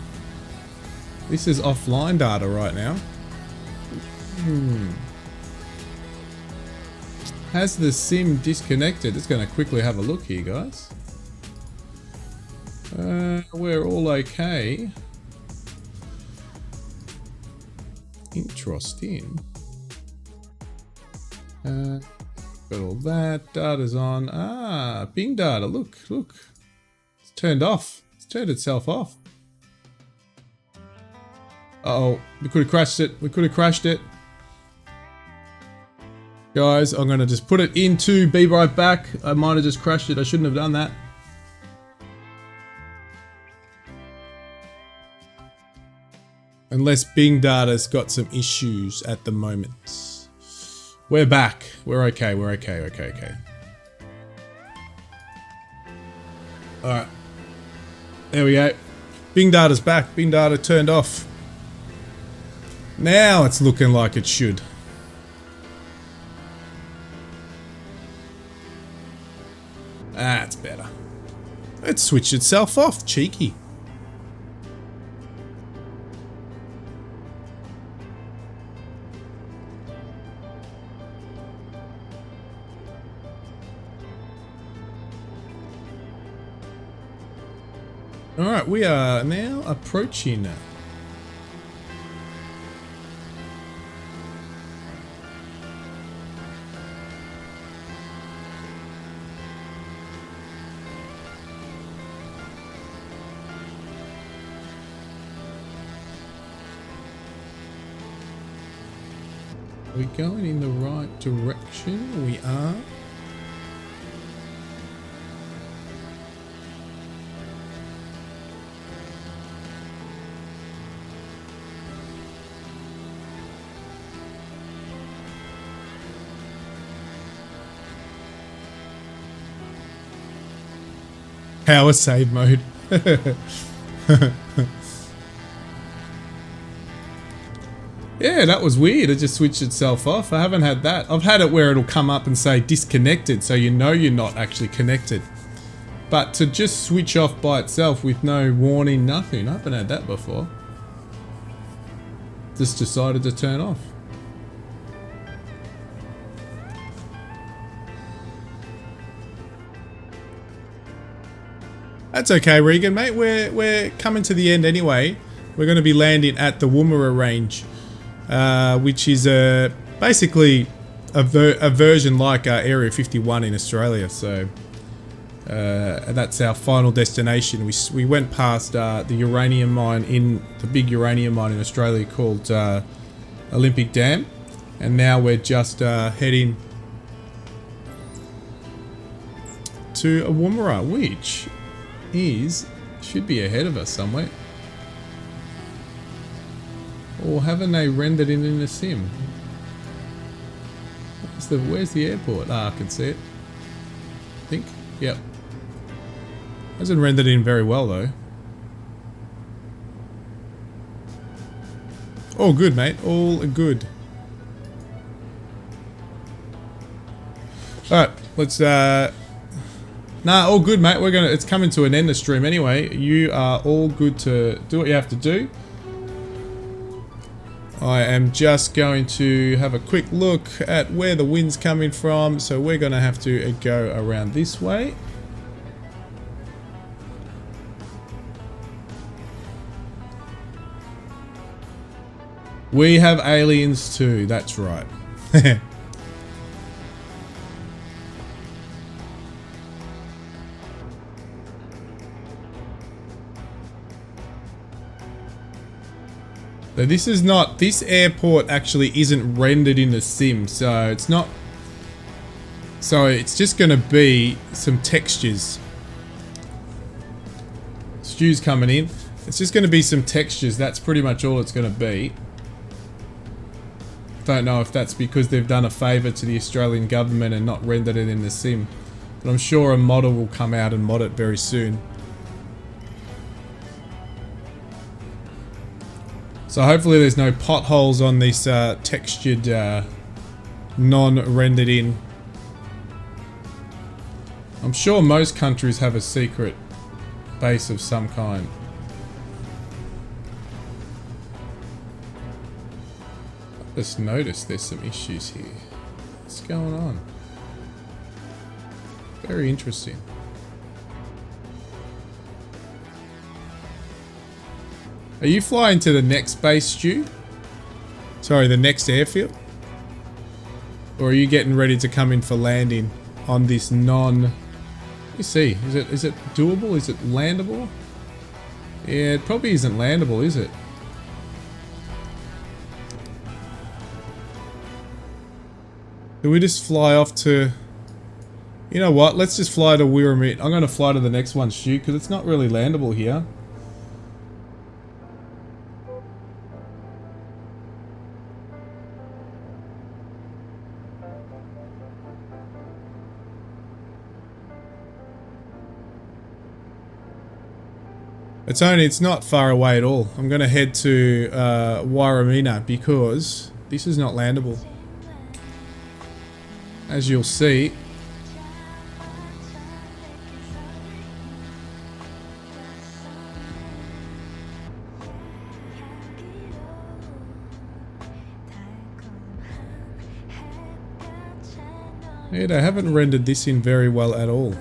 This is offline data right now. Has the sim disconnected? It's going to quickly have a look here, guys. We're all okay. Interesting. Got all that. Data's on. Ah, Bing data. Look. It's turned off. It's turned itself off. Uh-oh. We could have crashed it. Guys, I'm going to just put it into Be Right Back. I might have just crashed it. I shouldn't have done that. Unless Bing Data's got some issues at the moment. We're back. We're okay. Okay. Alright. There we go. Bing Data's back. Bing Data turned off. Now it's looking like it should. That's better. It switched itself off. Cheeky. Alright, we are now approaching. Are we going in the right direction? We are. Power save mode. Yeah, that was weird. It just switched itself off. I haven't had that. I've had it where it'll come up and say disconnected, so you know you're not actually connected. But to just switch off by itself with no warning, nothing. I haven't had that before. Just decided to turn off. That's okay, Regan, mate. We're coming to the end anyway. We're going to be landing at the Woomera range, which is basically a version like Area 51 in Australia. So that's our final destination. We went past the uranium mine the big uranium mine in Australia called Olympic Dam, and now we're just heading to a Woomera, which should be ahead of us somewhere. Or haven't they rendered it in a sim? Where's the airport? Ah, I can see it. I think. Yep. Hasn't rendered in very well though. All good, mate. All good. Alright, let's nah, all good, mate. It's coming to an end, the stream anyway. You are all good to do what you have to do. I am just going to have a quick look at where the wind's coming from. So we're going to have to go around this way. We have aliens too, that's right. So this airport actually isn't rendered in the sim, so it's not, so it's just going to be some textures. Stu's coming in. It's just going to be some textures, that's pretty much all it's going to be. Don't know if that's because they've done a favour to the Australian government and not rendered it in the sim, but I'm sure a modder will come out and mod it very soon. So hopefully there's no potholes on this textured, non-rendered in. I'm sure most countries have a secret base of some kind. I just noticed there's some issues here. What's going on? Very interesting. Are you flying to the next base, Stu? Sorry, the next airfield? Or are you getting ready to come in for landing on this non... Let me see. Is it doable? Is it landable? Yeah, it probably isn't landable, is it? Do we just fly off to... You know what? Let's just fly to Wirramit. I'm going to fly to the next one, Stu, because it's not really landable here. It's not far away at all. I'm going to head to Wirramina because this is not landable. As you'll see. Yeah, they haven't rendered this in very well at all.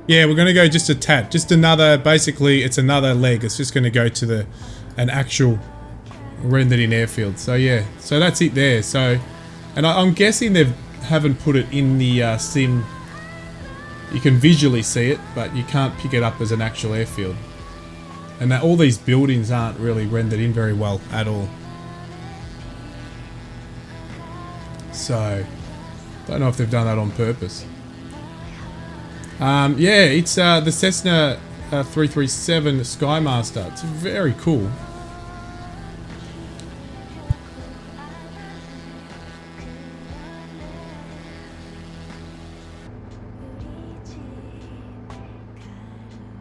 Yeah, we're going to go just a tad. Just another, basically, it's another leg. It's just going to go to an actual rendered in airfield. So yeah, so that's it there. So, and I'm guessing they haven't put it in the sim. You can visually see it, but you can't pick it up as an actual airfield. And that all these buildings aren't really rendered in very well at all. So, don't know if they've done that on purpose. Yeah, it's the Cessna 337 SKYMASTER. It's very cool.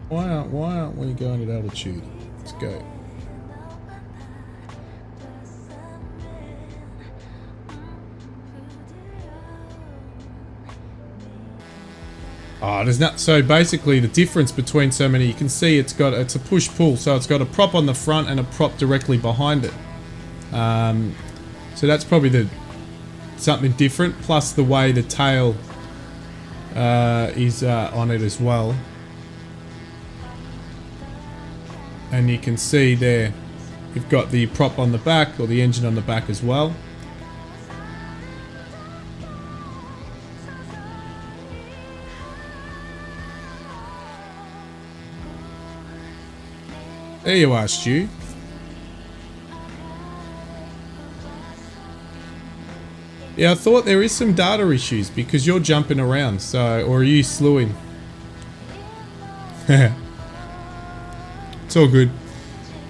Why aren't we going at altitude? Let's go. Oh, there's not, so basically the difference between so many, you can see it's a push-pull, so it's got a prop on the front and a prop directly behind it. So that's probably something different, plus the way the tail is on it as well. And you can see there, you've got the prop on the back, or the engine on the back as well. There you are, Stu. Yeah, I thought there is some data issues because you're jumping around, so, or are you slewing? It's all good.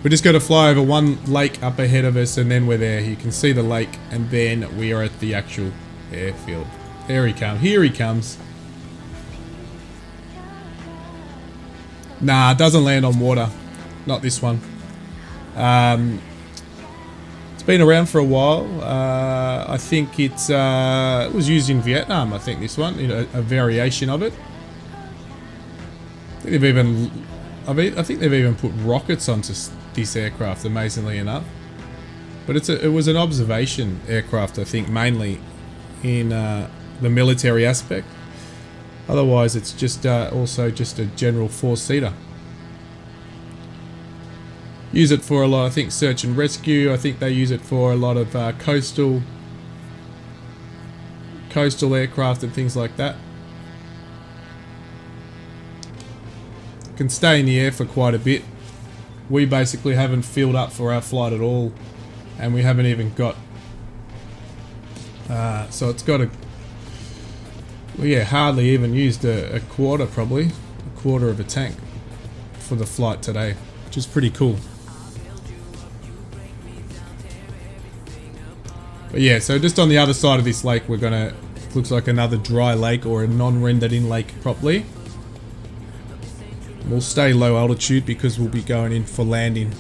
We just got to fly over one lake up ahead of us and then we're there. You can see the lake and then we are at the actual airfield. There he comes. Here he comes. Nah, it doesn't land on water. Not this one. It's been around for a while. I think it was used in Vietnam. I think this one, you know, a variation of it. I think they've even put rockets onto this aircraft, amazingly enough. But it was an observation aircraft, I think, mainly in the military aspect. Otherwise, it's just also just a general four-seater. Use it for a lot, I think, search and rescue. I think they use it for a lot of coastal aircraft and things like that. Can stay in the air for quite a bit. We basically haven't filled up for our flight at all, and we haven't even got. So it's got hardly even used a quarter, probably a quarter of a tank for the flight today, which is pretty cool. But yeah, so just on the other side of this lake, we're gonna, looks like another dry lake or a non-rendered in lake properly. We'll stay low altitude because we'll be going in for landing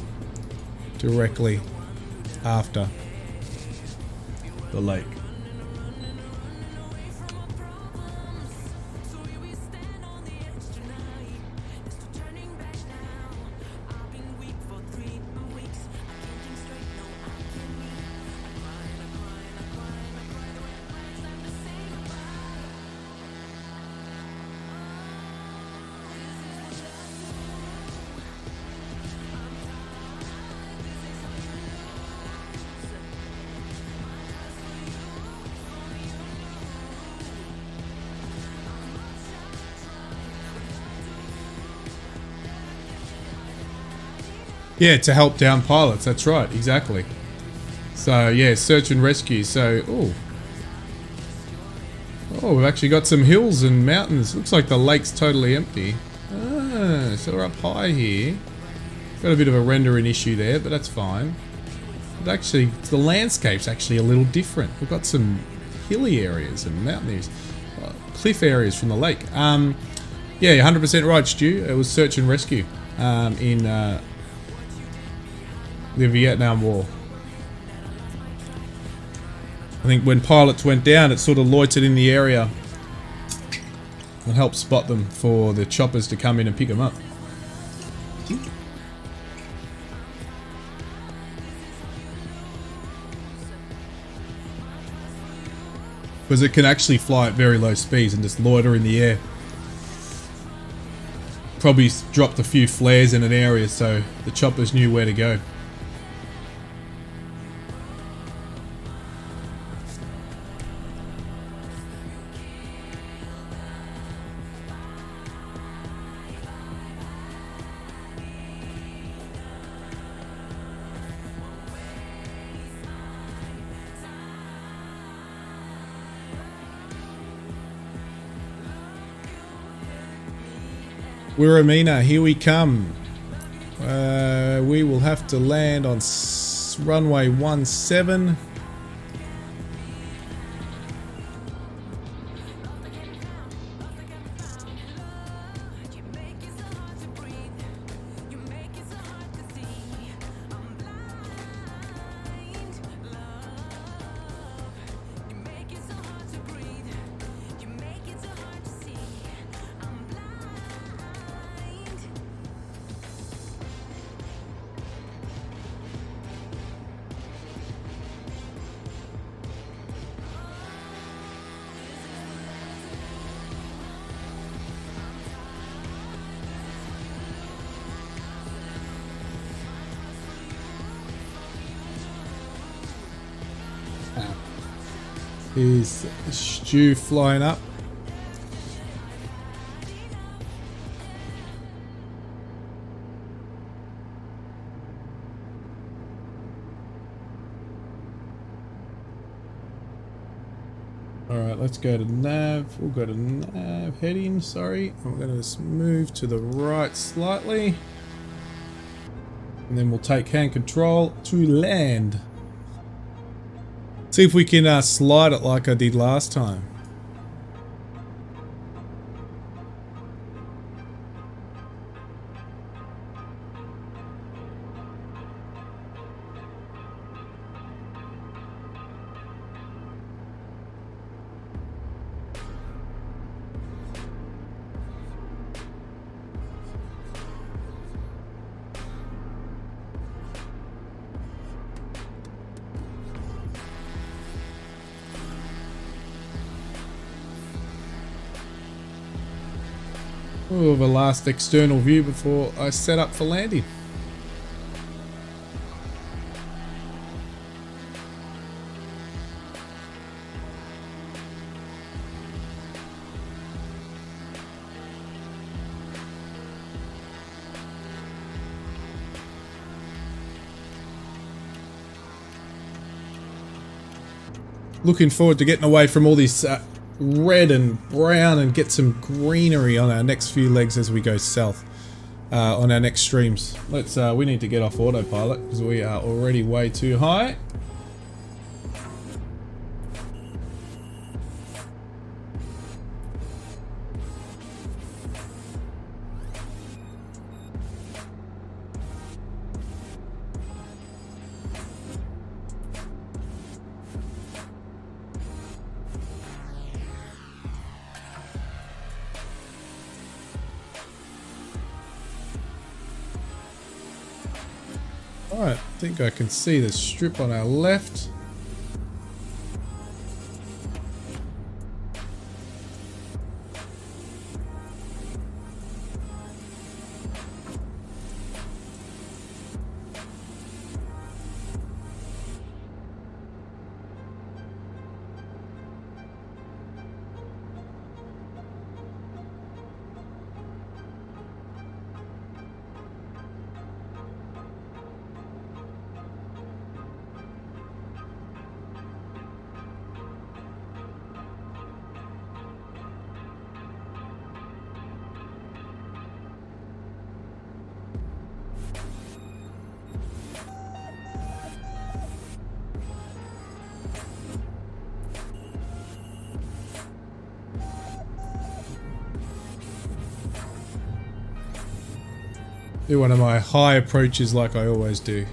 directly after the lake. Yeah, to help down pilots. That's right, exactly. So yeah, search and rescue. So oh, we've actually got some hills and mountains. Looks like the lake's totally empty. Ah, so we're up high here. Got a bit of a rendering issue there, but that's fine. But actually, the landscape's actually a little different. We've got some hilly areas and mountain areas, cliff areas from the lake. Yeah, 100% right, Stu. It was search and rescue in the Vietnam War. I think when pilots went down, it sort of loitered in the area and helped spot them for the choppers to come in and pick them up. Because it can actually fly at very low speeds and just loiter in the air. Probably dropped a few flares in an area so the choppers knew where to go. Wirramina, here we come. We will have to land on runway 17. Is Stu flying up? Alright, let's go to nav. We'll go to nav heading, sorry. I'm going to just move to the right slightly. And then we'll take hand control to land. See if we can slide it like I did last time. We'll have a last external view before I set up for landing. Looking forward to getting away from all this red and brown and get some greenery on our next few legs as we go south on our next streams. Let's we need to get off autopilot because we are already way too high. Alright, I think I can see the strip on our left. Do one of my high approaches like I always do.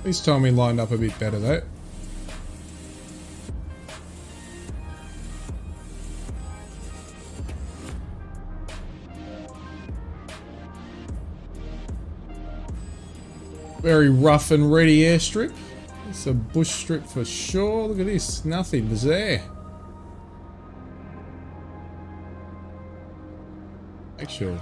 This time we lined up a bit better though. Very rough and ready airstrip. It's a bush strip for sure. Look at this. Nothing was there. Make sure.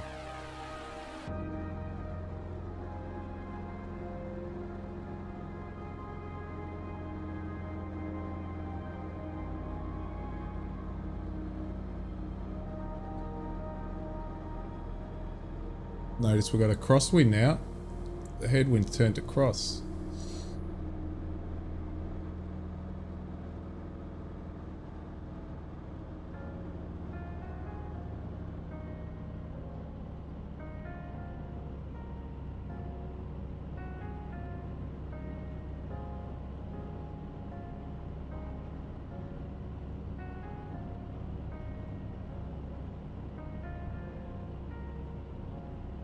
Notice we've got a crosswind now. The headwind turned to cross.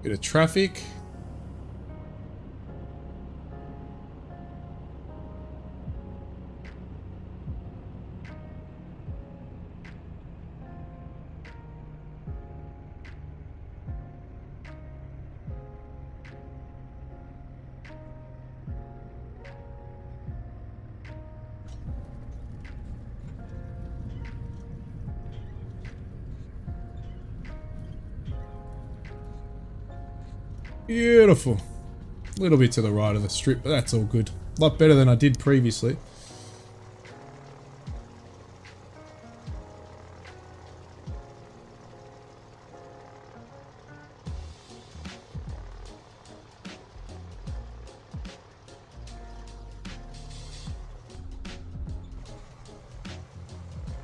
Bit of traffic. Beautiful. A little bit to the right of the strip, but that's all good. A lot better than I did previously.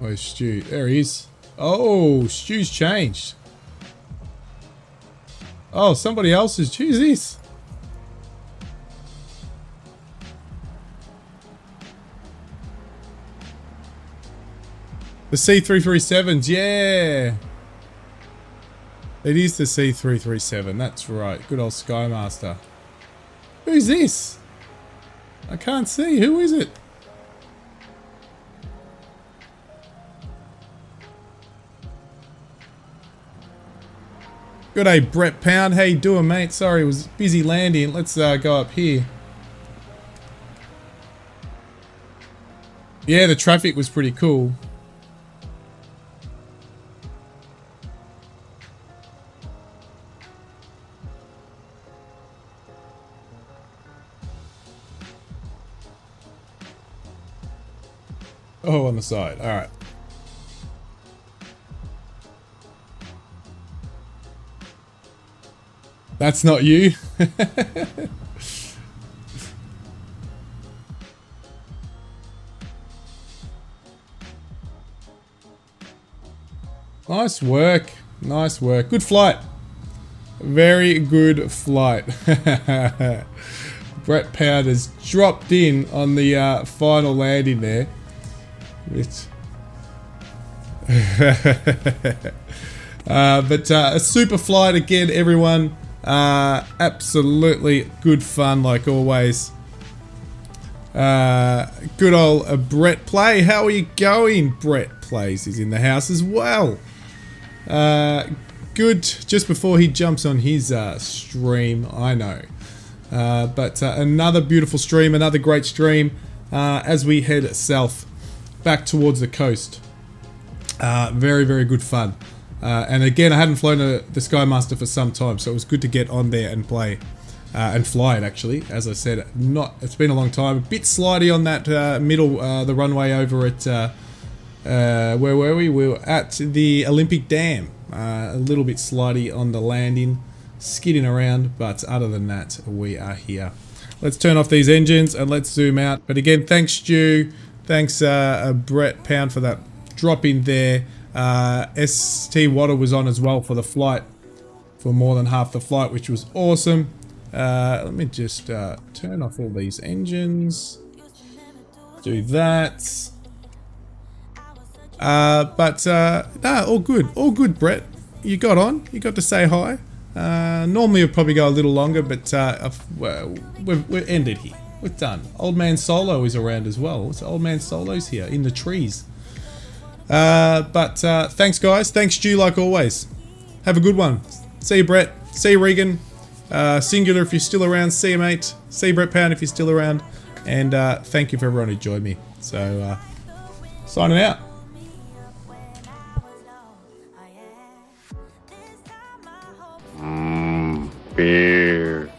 Oh, Stu. There he is. Oh, Stu's changed. Oh, somebody else's. Who's this? The C337s, yeah. It is the C337, that's right. Good old SKYMASTER. Who's this? I can't see. Who is it? Good day, Brett Pound. How you doing, mate? Sorry, it was busy landing. Let's go up here. Yeah, the traffic was pretty cool. Oh, on the side. All right. That's not you. Nice work. Nice work. Good flight. Very good flight. Brett Pound has dropped in on the final landing there. But a super flight again, everyone. Absolutely good fun like always. Good old Brett Play. How are you going? Brett Plays is in the house as well. Good. Just before he jumps on his stream, I know. But another beautiful stream, another great stream as we head south back towards the coast. Very, very good fun. And again, I hadn't flown the SKYMASTER for some time, so it was good to get on there and play and fly it. Actually, as I said, it's been a long time. A bit slidey on that middle, the runway over at where were we? We were at the Olympic Dam. A little bit slidey on the landing, skidding around, but other than that, we are here. Let's turn off these engines and let's zoom out. But again, thanks Stu, thanks Brett Pound for that drop in there. ST Water was on as well for the flight, for more than half the flight, which was awesome. Let me just turn off all these engines. Do that. Nah, all good, Brett. You got on. You got to say hi. Normally it'd probably go a little longer, but we're ended here. We're done. Old Man Solo is around as well. Old Man Solo's here in the trees. Thanks, guys. Thanks, Stu, like always. Have a good one. See you, Brett. See you, Regan. Singular if you're still around. See you, mate. See you, Brett Pound if you're still around. And thank you for everyone who joined me. So, signing out. Beer.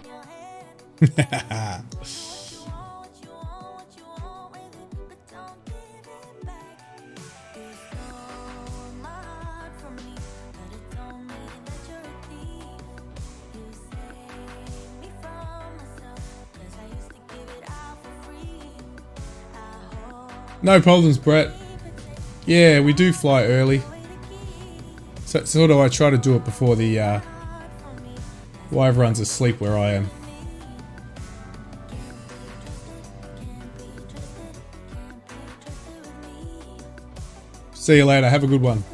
No problems, Brett. Yeah, we do fly early. So sort of I try to do it before the while everyone's asleep where I am. See you later. Have a good one.